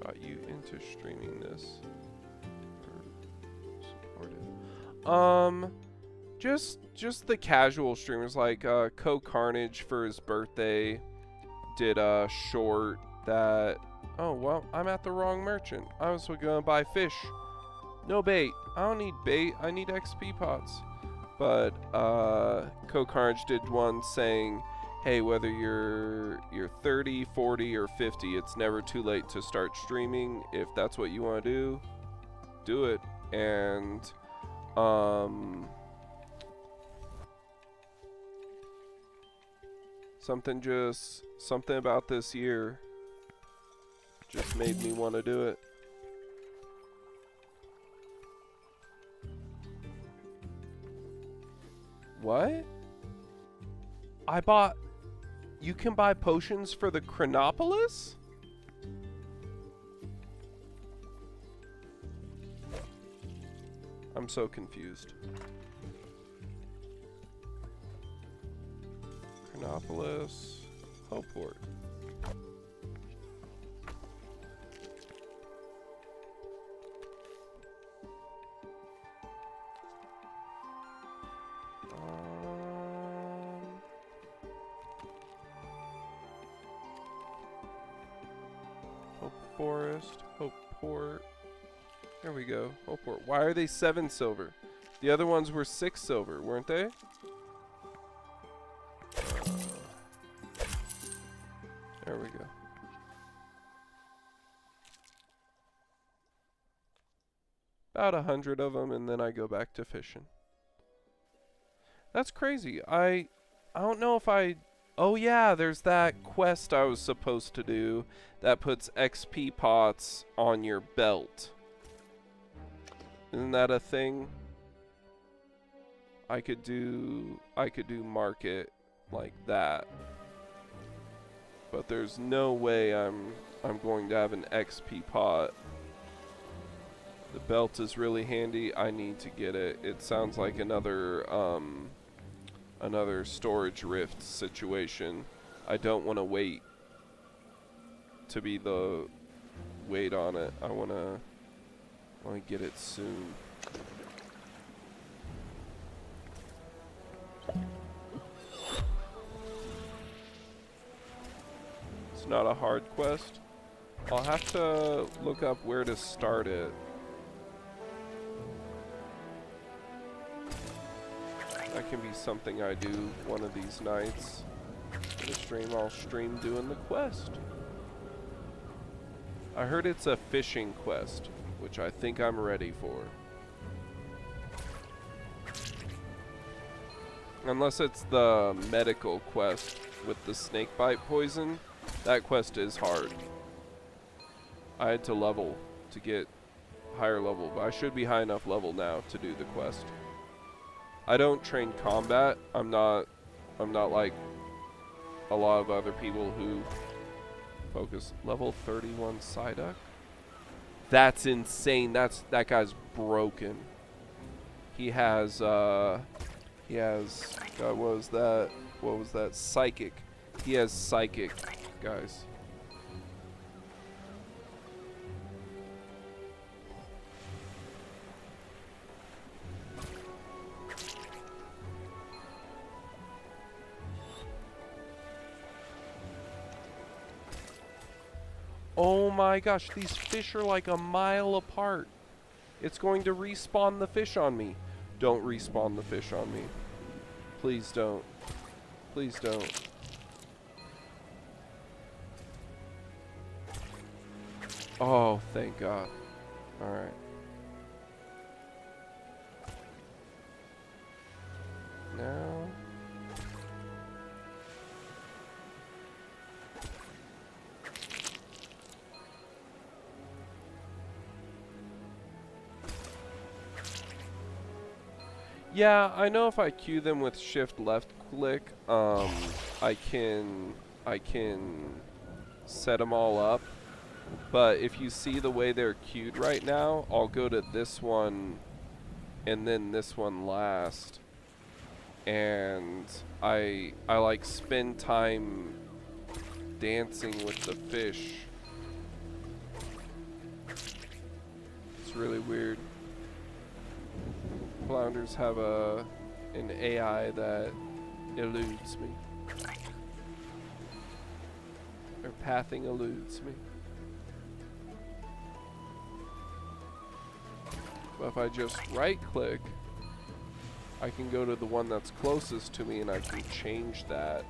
Speaker 1: Got you into streaming this. Just the casual streamers like Co Carnage for his birthday did a short that. Oh well, I'm at the wrong merchant. I was gonna buy fish. No bait. I don't need bait. I need XP pots. But Co Carnage did one saying, hey, whether you're 30, 40, or 50, it's never too late to start streaming. If that's what you want to do it. And something about this year just made me want to do it. What? You can buy potions for the Chronopolis? I'm so confused. Chronopolis, Hopeport. Hope Forest, Hope Port. There we go. Hopeport. Why are they 7 silver? The other ones were 6 silver, weren't they? There we go. About 100 of them, and then I go back to fishing. That's crazy. I don't know if I... Oh yeah, there's that quest I was supposed to do that puts XP pots on your belt. Isn't that a thing? I could do market like that. But there's no way I'm going to have an XP pot. The belt is really handy. I need to get it. It sounds like another storage rift situation. I don't want to wait to be the wait on it. I want to get it soon. It's not a hard quest. I'll have to look up where to start it. That can be something I do one of these nights. For the stream, I'll stream doing the quest. I heard it's a fishing quest, which I think I'm ready for. Unless it's the medical quest with the snakebite poison, that quest is hard. I had to level to get higher level, but I should be high enough level now to do the quest. I don't train combat. I'm not like a lot of other people who focus. Level 31 Psyduck? That's insane. That guy's broken. He has God, what was that? Psychic. He has psychic, guys. Oh my gosh, these fish are like a mile apart. It's going to respawn the fish on me. Don't respawn the fish on me. Please don't. Please don't. Oh, thank God. Alright. Yeah, I know if I queue them with shift left click, I can set them all up. But if you see the way they're queued right now, I'll go to this one and then this one last. And I like spend time dancing with the fish. It's really weird. Flounders have an AI that eludes me. Their pathing eludes me. But if I just right click, I can go to the one that's closest to me and I can change that.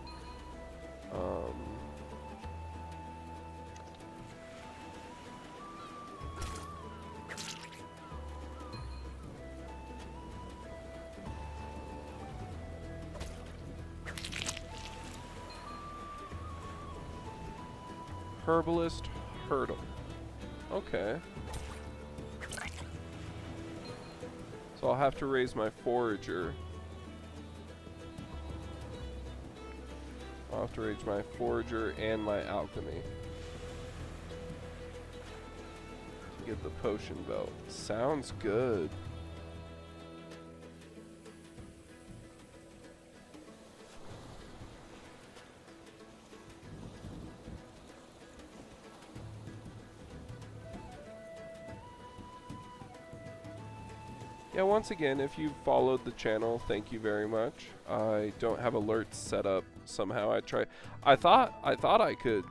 Speaker 1: Herbalist hurdle. Okay. So I'll have to raise my forager. I'll have to raise my forager and my alchemy to get the potion belt. Sounds good. Yeah, once again, if you've followed the channel, thank you very much. I don't have alerts set up somehow. I thought I could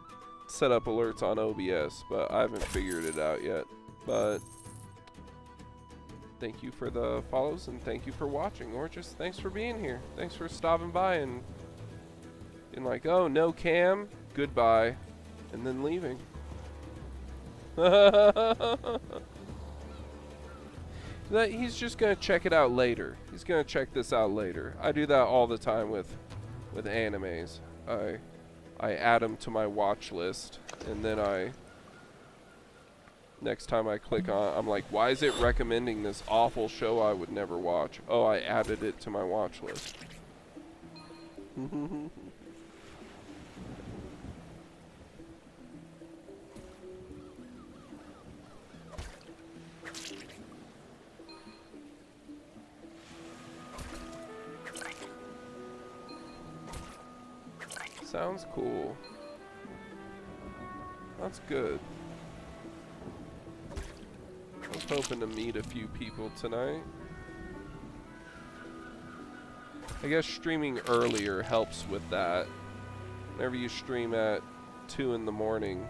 Speaker 1: set up alerts on OBS, but I haven't figured it out yet. But thank you for the follows and thank you for watching, or just thanks for being here. Thanks for stopping by and being like, oh, no cam, goodbye, and then leaving. He's just gonna check it out later. He's gonna check this out later. I do that all the time with animes. I add them to my watch list, and then next time I click on, I'm like, why is it recommending this awful show I would never watch? Oh, I added it to my watch list. Sounds cool. That's good. I was hoping to meet a few people tonight. I guess streaming earlier helps with that. Whenever you stream at 2 in the morning, you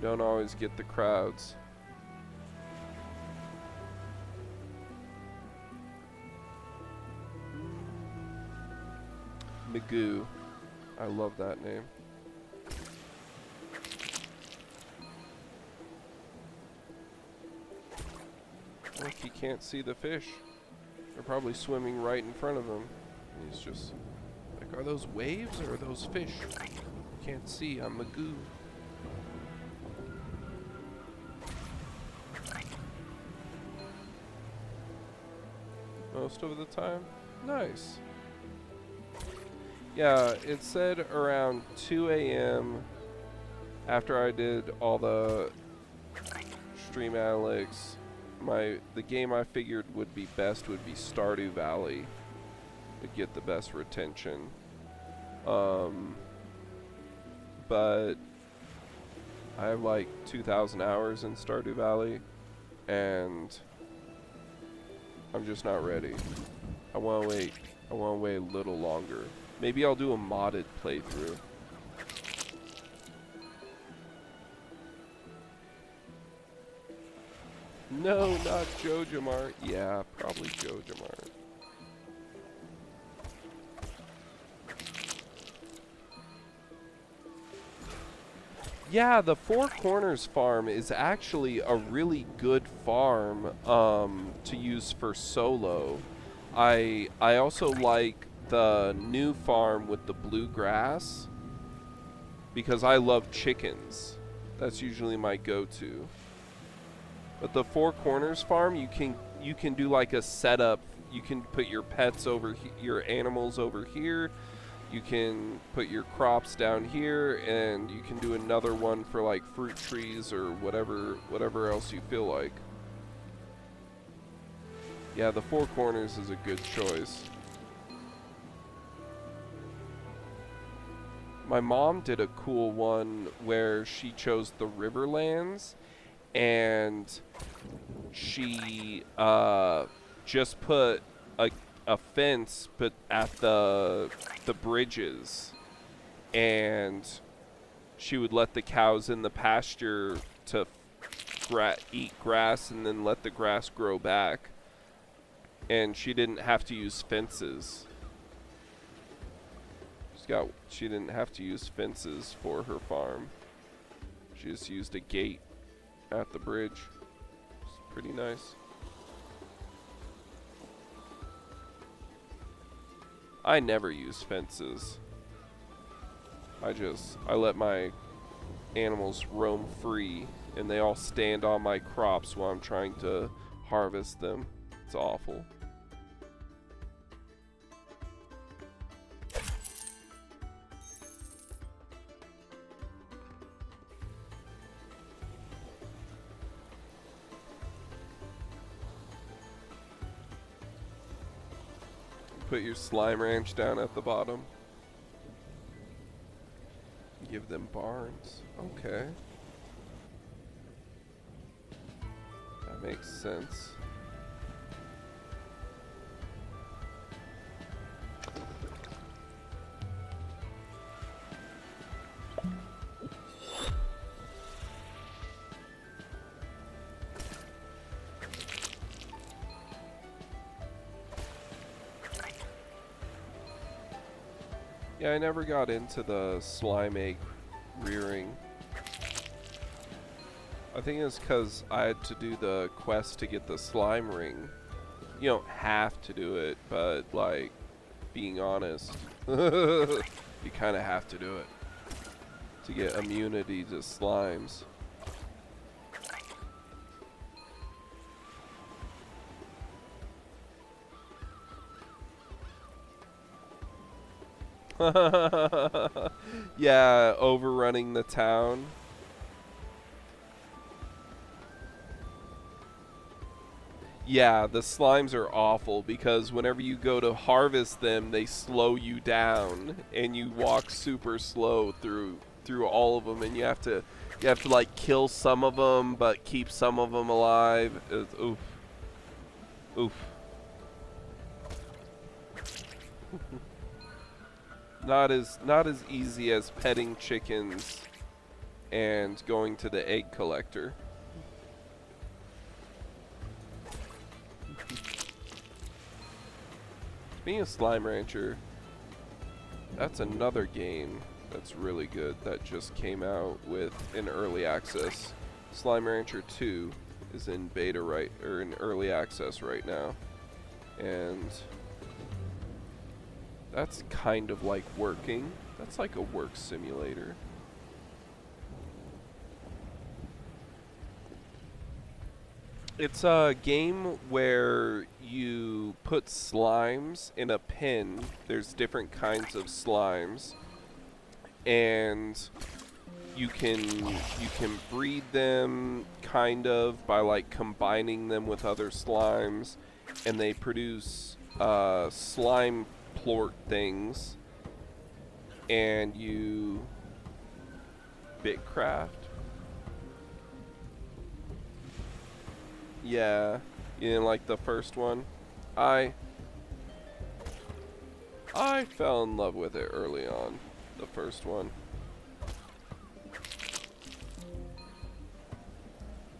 Speaker 1: don't always get the crowds. Magoo. I love that name. Look, he can't see the fish. They're probably swimming right in front of him. He's just like, are those waves or are those fish? Can't see, I'm Magoo. Most of the time? Nice. Yeah, it said around 2 a.m. after I did all the stream analytics, the game I figured would be best would be Stardew Valley to get the best retention. But I have like 2,000 hours in Stardew Valley, and I'm just not ready. I want to wait. I want to wait a little longer. Maybe I'll do a modded playthrough. No, not JojaMart. Yeah, probably JojaMart. Yeah, the Four Corners farm is actually a really good farm to use for solo. I also like the new farm with the blue grass because I love chickens. That's usually my go-to. But the Four Corners farm, you can do like a setup. you can put your pets over your animals over here. You can put your crops down here, and you can do another one for like fruit trees or whatever else you feel like. Yeah, the four corners is a good choice. My mom did a cool one where she chose the Riverlands, and she just put a fence but at the bridges, and she would let the cows in the pasture to eat grass and then let the grass grow back, and she didn't have to use fences. She didn't have to use fences for her farm. She just used a gate at the bridge. It's pretty nice. I never use fences. I let my animals roam free, and they all stand on my crops while I'm trying to harvest them. It's awful. Put your slime ranch down at the bottom. Give them barns. Okay. That makes sense. Yeah, I never got into the slime egg rearing. I think it's because I had to do the quest to get the slime ring. You don't have to do it, but like, being honest, you kind of have to do it to get immunity to slimes. Yeah, overrunning the town. Yeah, the slimes are awful because whenever you go to harvest them, they slow you down and you walk super slow through all of them, and you have to like kill some of them but keep some of them alive. It's, oof. Oof. Not as easy as petting chickens and going to the egg collector. Being a slime rancher, that's another game that's really good that just came out with in early access. Slime Rancher 2 is in beta in early access right now, and that's kind of like working. That's like a work simulator. It's a game where you put slimes in a pen. There's different kinds of slimes, and you can breed them kind of by like combining them with other slimes, and they produce slime plort things, and you bitcraft. Yeah, you didn't like the first one? I fell in love with it early on, the first one.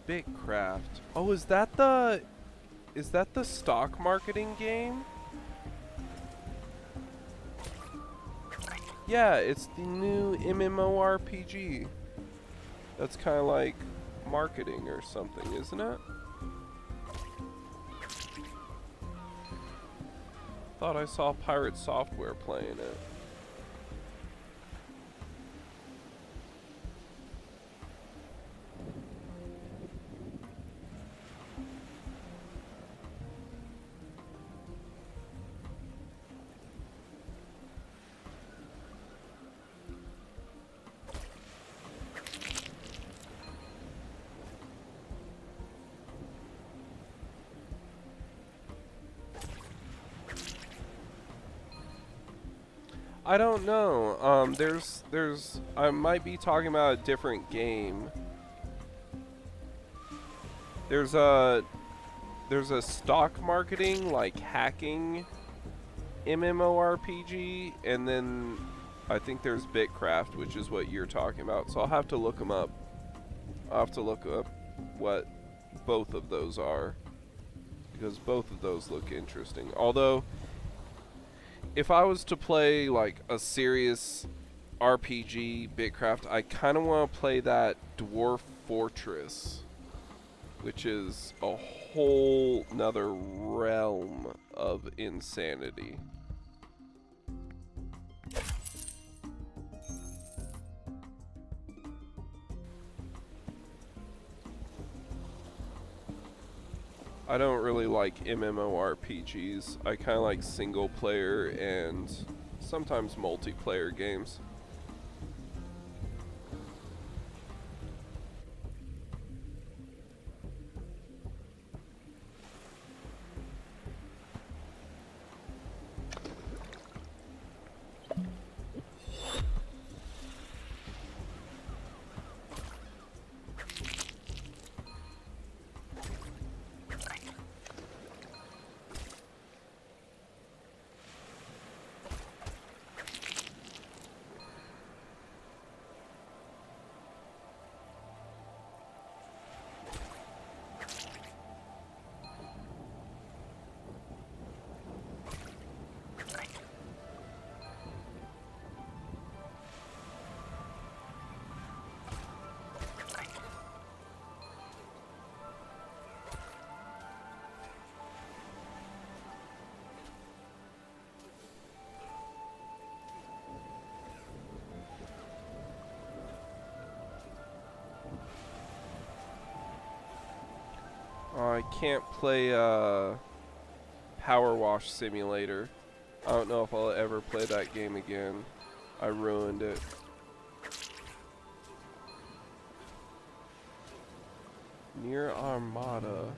Speaker 1: Bitcraft. Oh, is that the stock marketing game? Yeah, it's the new MMORPG. That's kind of like marketing or something, isn't it? Thought I saw Pirate Software playing it. I don't know. I might be talking about a different game. There's a stock marketing, like hacking MMORPG, and then I think there's Bitcraft, which is what you're talking about. So I'll have to look them up. I'll have to look up what both of those are, because both of those look interesting. Although, if I was to play like a serious RPG, Bitcraft, I kind of want to play that Dwarf Fortress, which is a whole nother realm of insanity. I don't really like MMORPGs. I kind of like single player and sometimes multiplayer games. I can't play Power Wash Simulator. I don't know if I'll ever play that game again. I ruined it. Near Armada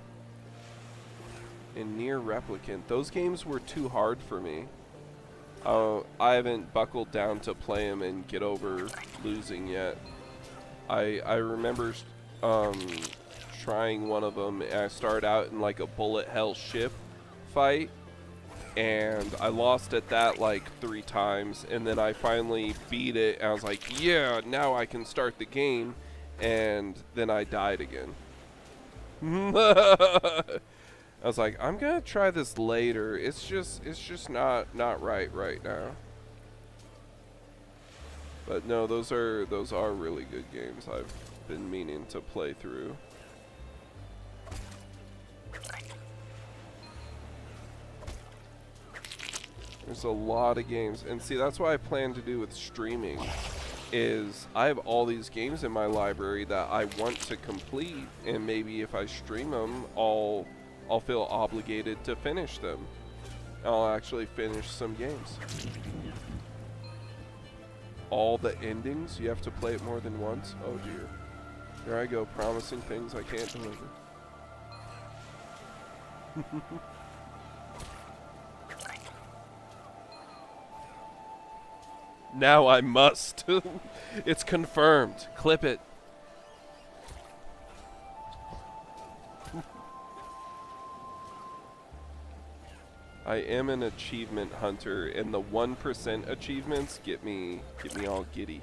Speaker 1: and Near Replicant. Those games were too hard for me. I haven't buckled down to play them and get over losing yet. I remember trying one of them, and I started out in like a bullet hell ship fight, and I lost at that like 3 times, and then I finally beat it, and I was like, yeah, now I can start the game, and then I died again. I was like, I'm gonna try this later. It's just not right now. But no, those are really good games. I've been meaning to play through. There's a lot of games, and see, that's what I plan to do with streaming. Is I have all these games in my library that I want to complete, and maybe if I stream them, I'll feel obligated to finish them. I'll actually finish some games. All the endings, you have to play it more than once? Oh dear. There I go, promising things I can't deliver. Now I must. It's confirmed. Clip it. I am an achievement hunter, and the 1% achievements get me all giddy.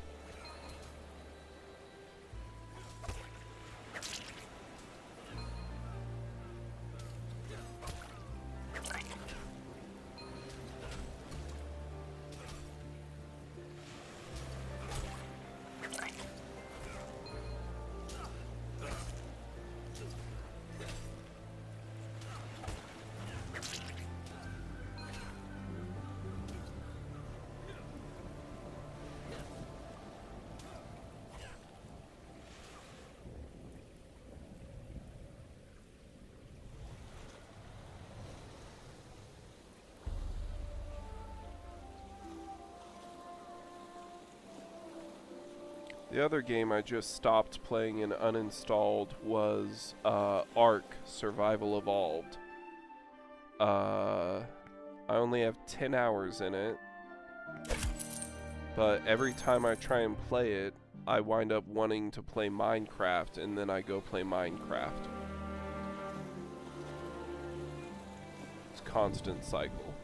Speaker 1: The other game I just stopped playing and uninstalled was Ark Survival Evolved. I only have 10 hours in it. But every time I try and play it, I wind up wanting to play Minecraft, and then I go play Minecraft. It's a constant cycle.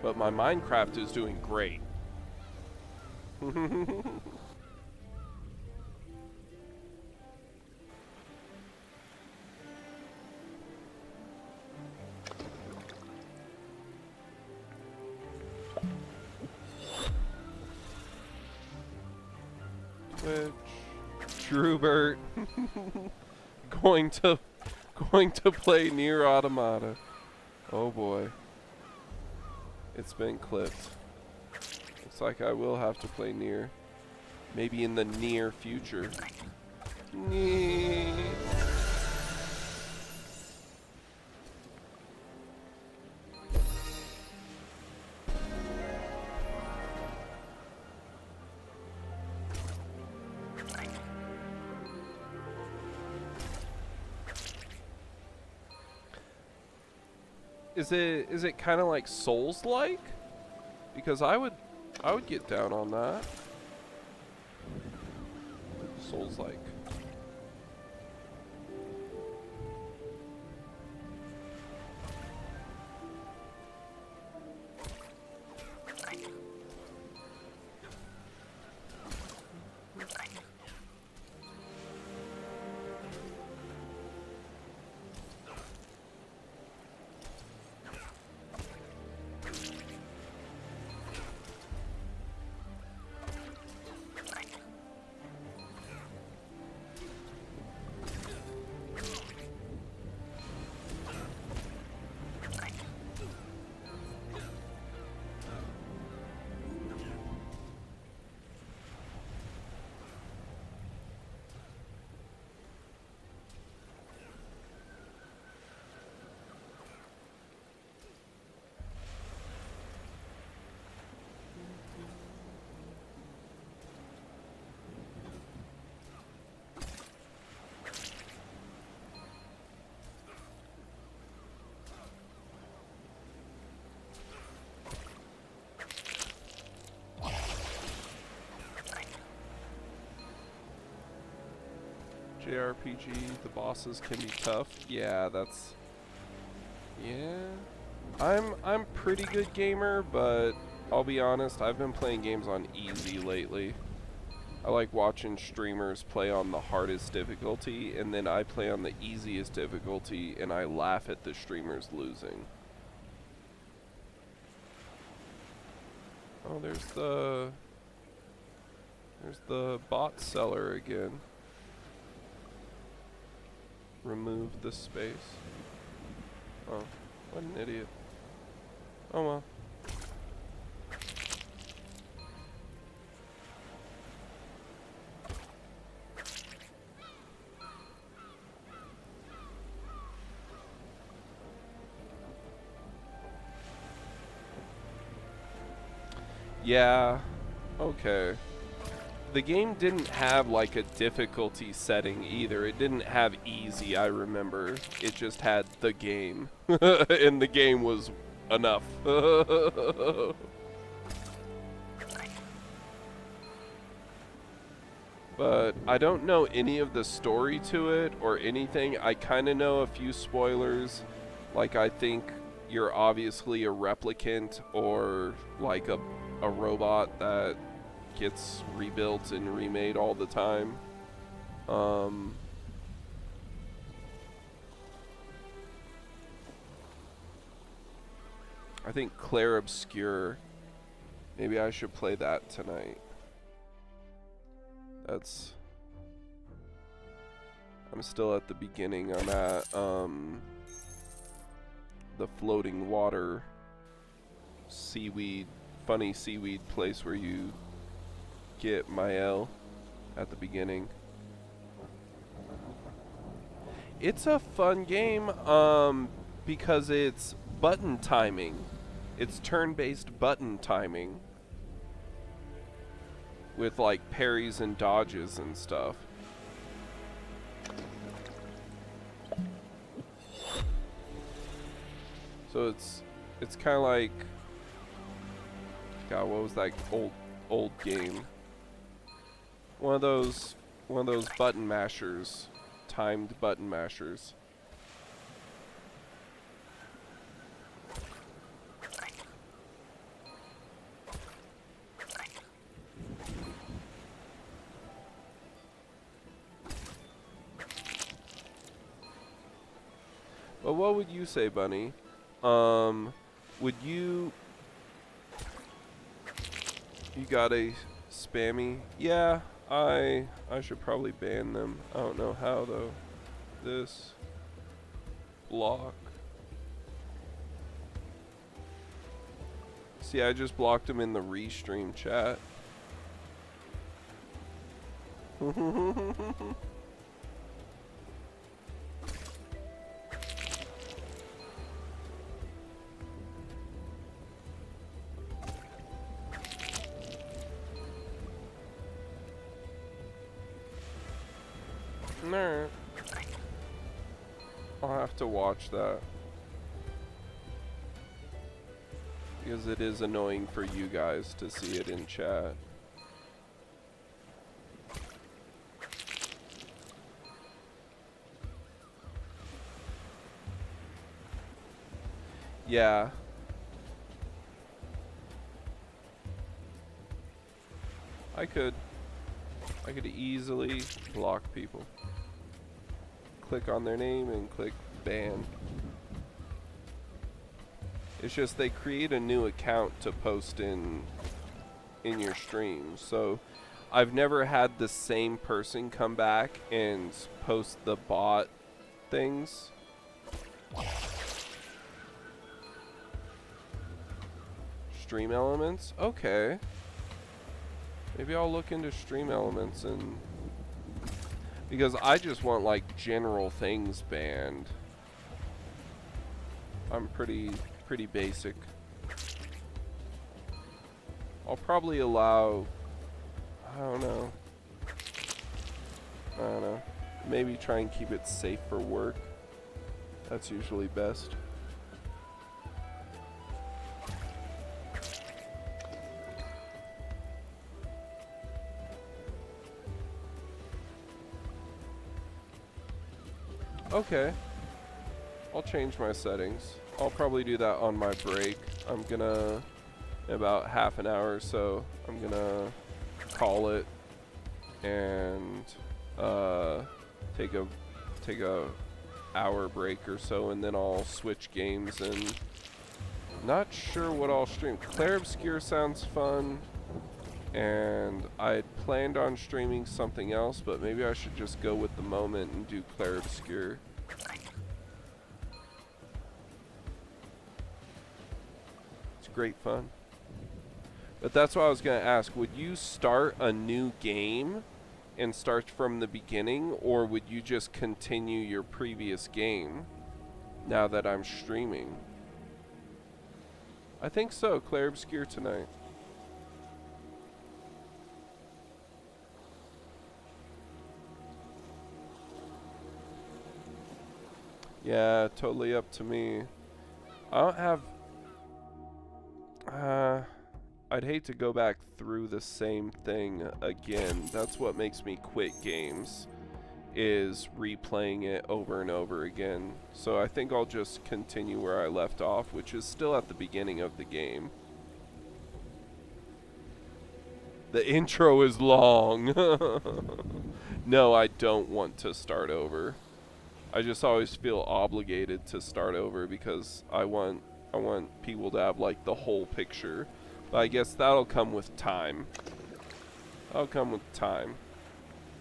Speaker 1: But my Minecraft is doing great. Twitch, Drubert, going to play Nier Automata. Oh boy, it's been clipped. Looks like I will have to play Nier, maybe in the near future. Is it kind of like Souls-like? Because I would get down on that. Souls-like. JRPG, the bosses can be tough. Yeah, that's... Yeah. I'm pretty good gamer, but I'll be honest, I've been playing games on easy lately. I like watching streamers play on the hardest difficulty, and then I play on the easiest difficulty, and I laugh at the streamers losing. Oh, there's the bot seller again. Remove the space. Oh, what an idiot. Oh well. Yeah, okay. The game didn't have like a difficulty setting either. It didn't have easy, I remember. It just had the game. And the game was enough. But I don't know any of the story to it or anything. I kind of know a few spoilers. Like, I think you're obviously a replicant or like a robot that gets rebuilt and remade all the time. I think Claire Obscure. Maybe I should play that tonight. That's... I'm still at the beginning. I'm at the floating water seaweed, funny seaweed place where you get Mael at the beginning. It's a fun game because it's button timing. It's turn-based button timing with like parries and dodges and stuff. So it's kind of like God, what was that old game? One of those button mashers, timed button mashers. But what would you say, Bunny? Would you got a spammy? Yeah, I should probably ban them. I don't know how though. This block. See, I just blocked him in the restream chat. Alright. I'll have to watch that. Because it is annoying for you guys to see it in chat. Yeah. I could easily block people. Click on their name and click ban. It's just they create a new account to post in your stream. So I've never had the same person come back and post the bot things. Stream elements? Okay. Maybe I'll look into stream elements and because I just want like general things banned. I'm pretty basic. I'll probably allow I don't know. Maybe try and keep it safe for work. That's usually best. Okay. I'll change my settings. I'll probably do that on my break. I'm gonna, in about half an hour or so, I'm gonna call it and take a hour break or so, and then I'll switch games. And not sure what I'll stream. Clair Obscure sounds fun, and I had planned on streaming something else, but maybe I should just go with the moment and do Clair Obscure. It's great fun. But that's what I was going to ask. Would you start a new game and start from the beginning, or would you just continue your previous game now that I'm streaming? I think so. Clair Obscure tonight. Yeah, totally up to me. I don't have... I'd hate to go back through the same thing again. That's what makes me quit games, is replaying it over and over again. So I think I'll just continue where I left off, which is still at the beginning of the game. The intro is long. No, I don't want to start over. I just always feel obligated to start over because I want people to have like the whole picture. But I guess that'll come with time. That'll come with time.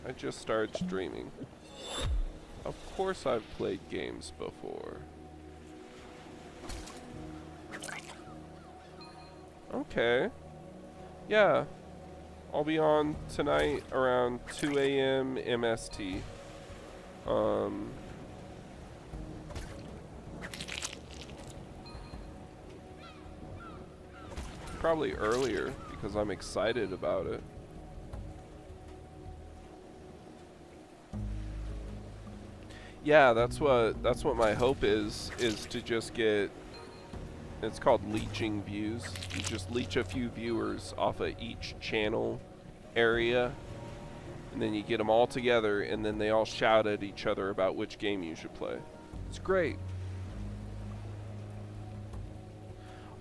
Speaker 1: I just started streaming. Of course I've played games before. Okay. Yeah. I'll be on tonight around 2 a.m. MST. Probably earlier because I'm excited about it. Yeah, that's what my hope is to just get It's called leeching views. You just leech a few viewers off of each channel area, and then you get them all together, and then they all shout at each other about which game you should play. It's great.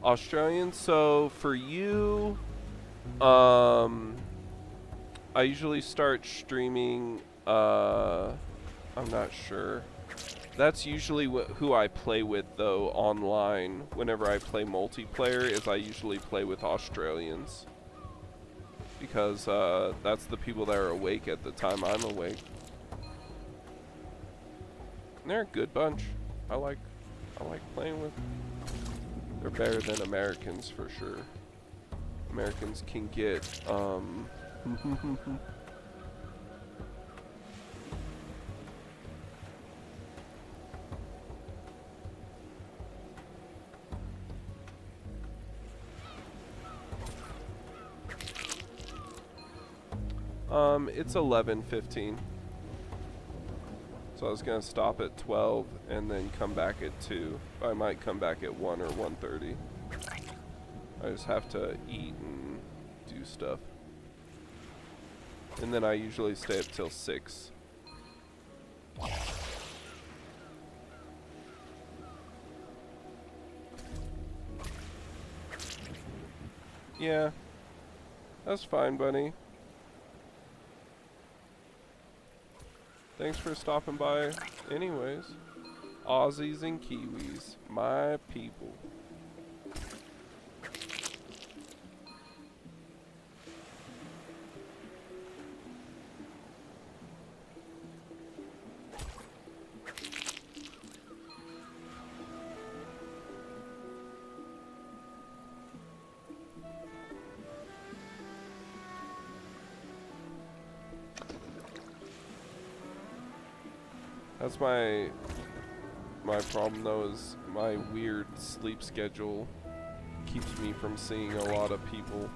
Speaker 1: Australian, so for you, I usually start streaming, I'm not sure. That's usually who I play with, though, online. Whenever I play multiplayer, is I usually play with Australians. Because that's the people that are awake at the time I'm awake. And they're a good bunch. I like playing with. They're better than Americans for sure. Americans can get it's 11:15. So I was gonna stop at 12 and then come back at 2. I might come back at 1 or 1:30. I just have to eat and do stuff. And then I usually stay up till 6. Yeah. That's fine, Bunny. Thanks for stopping by anyways. Aussies and Kiwis, my people. That's my problem though, is my weird sleep schedule keeps me from seeing a lot of people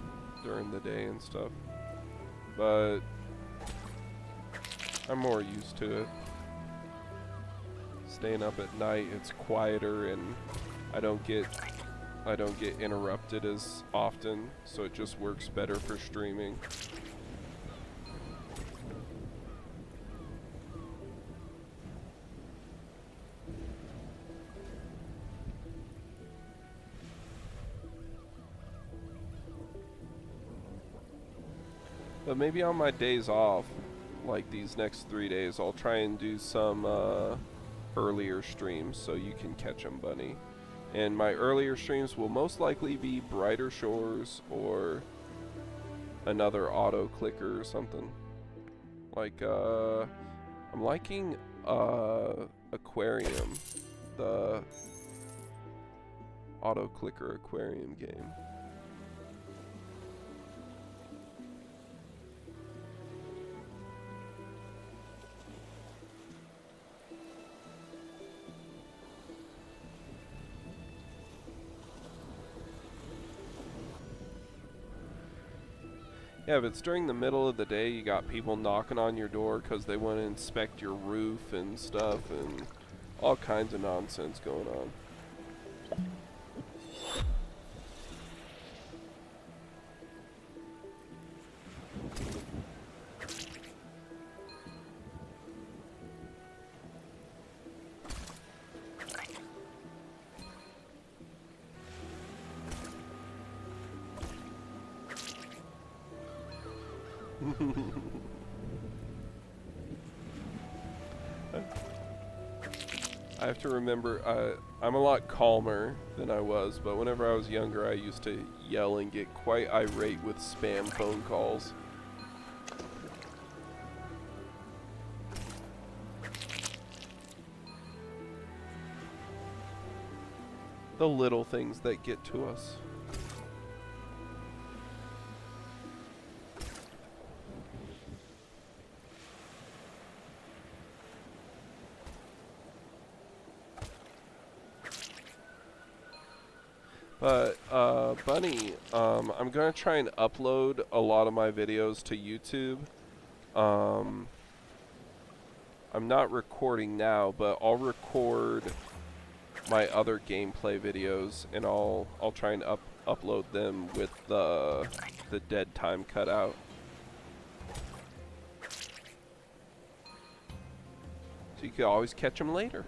Speaker 1: during the day and stuff. But I'm more used to it. Staying up at night, it's quieter and I don't get interrupted as often, so it just works better for streaming. But maybe on my days off, like these next 3 days, I'll try and do some earlier streams so you can catch them, Bunny. And my earlier streams will most likely be Brighter Shores or another auto clicker or something. Like, I'm liking Aquarium, the auto clicker aquarium game. Yeah, if it's during the middle of the day, you got people knocking on your door because they want to inspect your roof and stuff, and all kinds of nonsense going on. I have to remember, I'm a lot calmer than I was, but whenever I was younger, I used to yell and get quite irate with spam phone calls. The little things that get to us. But, Bunny, I'm gonna try and upload a lot of my videos to YouTube. I'm not recording now, but I'll record my other gameplay videos, and I'll try and upload them with the dead time cut out. So you can always catch them later.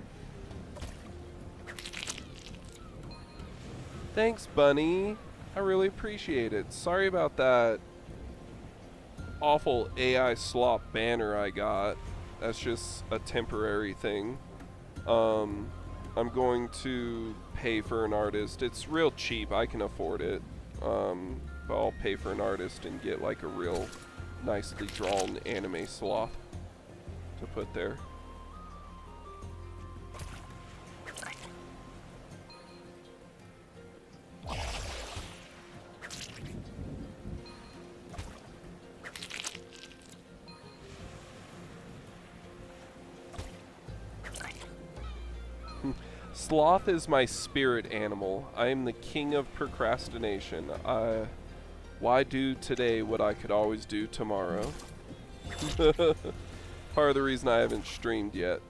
Speaker 1: Thanks, Bunny. I really appreciate it. Sorry about that awful AI slop banner I got. That's just a temporary thing. I'm going to pay for an artist. It's real cheap. I can afford it. But I'll pay for an artist and get like a real nicely drawn anime sloth to put there. Sloth is my spirit animal. I am the king of procrastination. Why do today what I could always do tomorrow? Part of the reason I haven't streamed yet.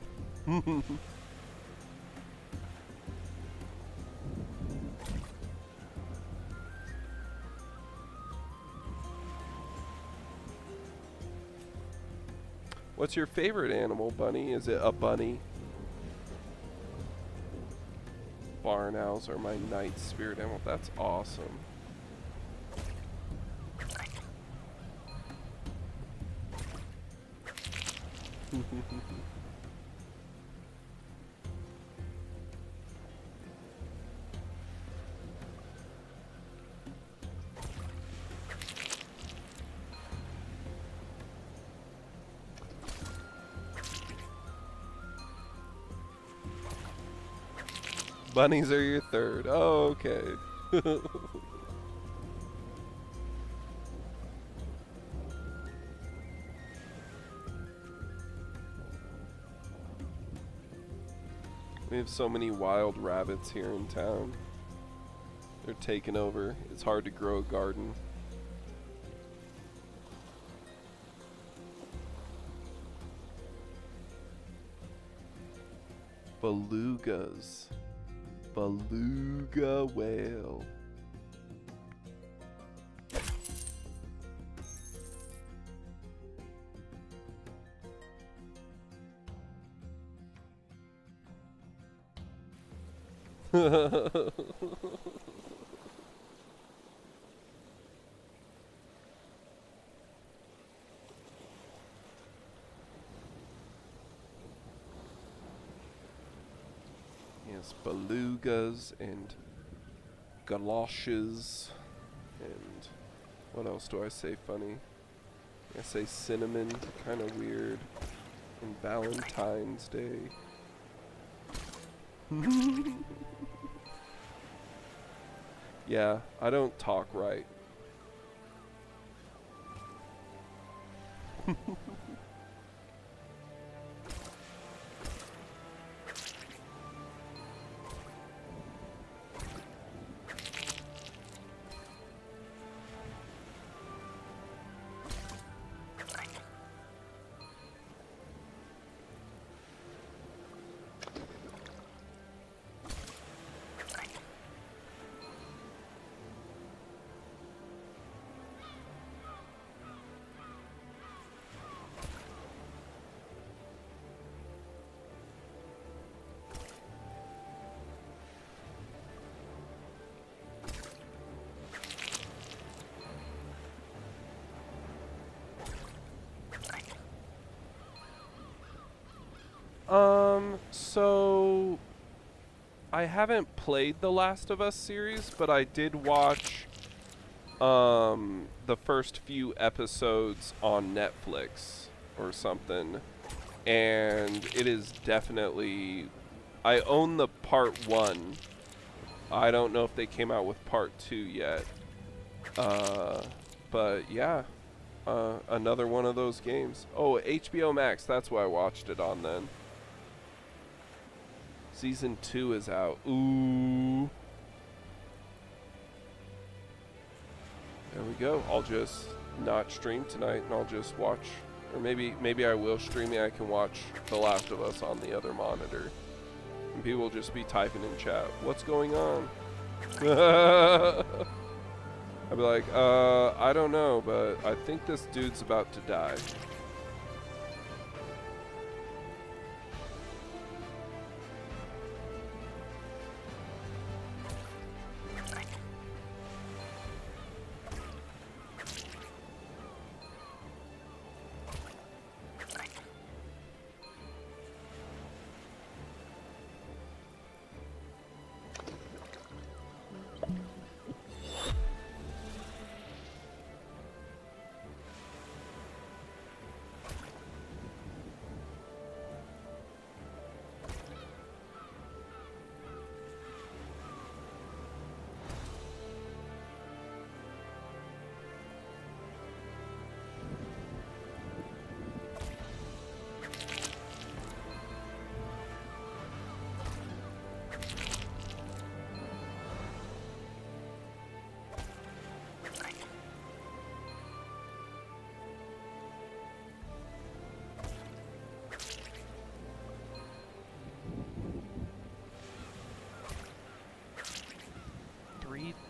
Speaker 1: What's your favorite animal, Bunny? Is it a bunny? Barn owls are my night spirit animal. That's awesome. Bunnies are your third. Oh, okay. We have so many wild rabbits here in town. They're taking over. It's hard to grow a garden. Belugas. Beluga whale. Yes, belugas and galoshes, and what else do I say funny? I say cinnamon, kind of weird, and Valentine's Day. Yeah, I don't talk right. So I haven't played the Last of Us series, but I did watch the first few episodes on Netflix or something, and it is definitely, I own the part 1. I don't know if they came out with part 2 yet. But yeah, another one of those games. Oh, HBO Max, that's why I watched it on then. Season 2 is out. Ooh. There we go. I'll just not stream tonight, and I'll just watch, or maybe I will stream it. I can watch The Last of Us on the other monitor. And people will just be typing in chat, what's going on? I'd be like, I don't know, but I think this dude's about to die.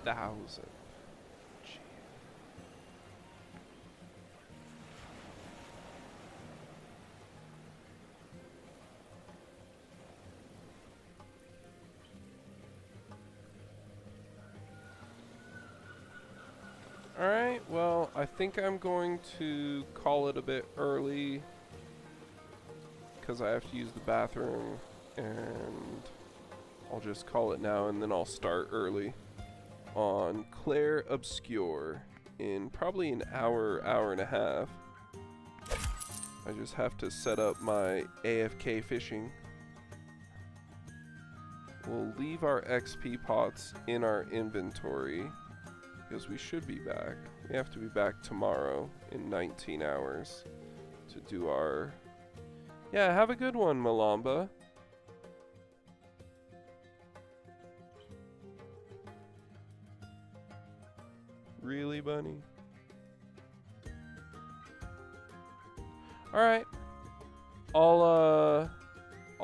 Speaker 1: $3,000. Alright, well, I think I'm going to call it a bit early because I have to use the bathroom, and I'll just call it now and then I'll start early on Clair Obscure in probably an hour, hour and a half. I just have to set up my AFK fishing. We'll leave our XP pots in our inventory because we should be back. We have to be back tomorrow in 19 hours to do our... Yeah, have a good one, Malamba. Really, bunny? All right. I'll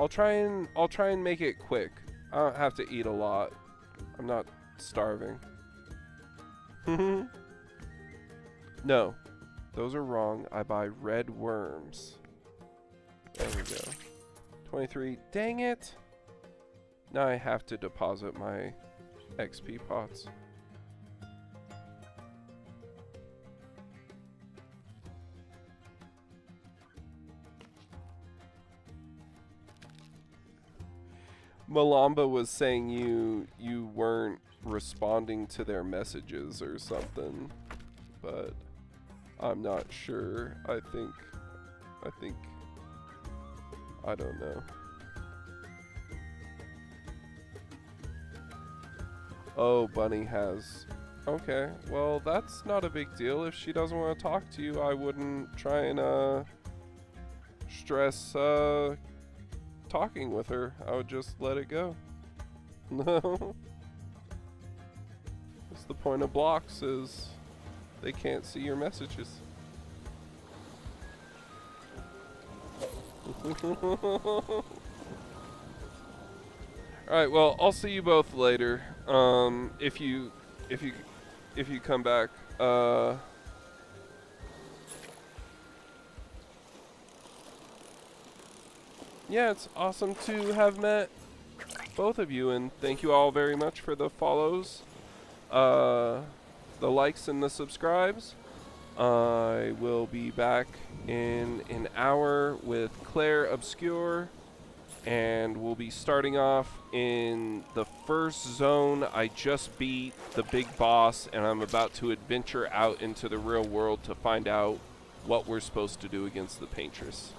Speaker 1: try and make it quick. I don't have to eat a lot. I'm not starving. No, those are wrong. I buy red worms. There we go. 23. Dang it! Now I have to deposit my XP pots. Malamba was saying you weren't responding to their messages or something, but I'm not sure. I think I don't know. Oh, Bunny has... Okay, well, that's not a big deal. If she doesn't want to talk to you, I wouldn't try and stress talking with her. I would just let it go. No. That's the point of blocks, is they can't see your messages. Alright, well, I'll see you both later. If you come back. Yeah, it's awesome to have met both of you, and thank you all very much for the follows, the likes, and the subscribes. I will be back in an hour with Clair Obscure, and we'll be starting off in the first zone. I just beat the big boss, and I'm about to adventure out into the real world to find out what we're supposed to do against the Paintress.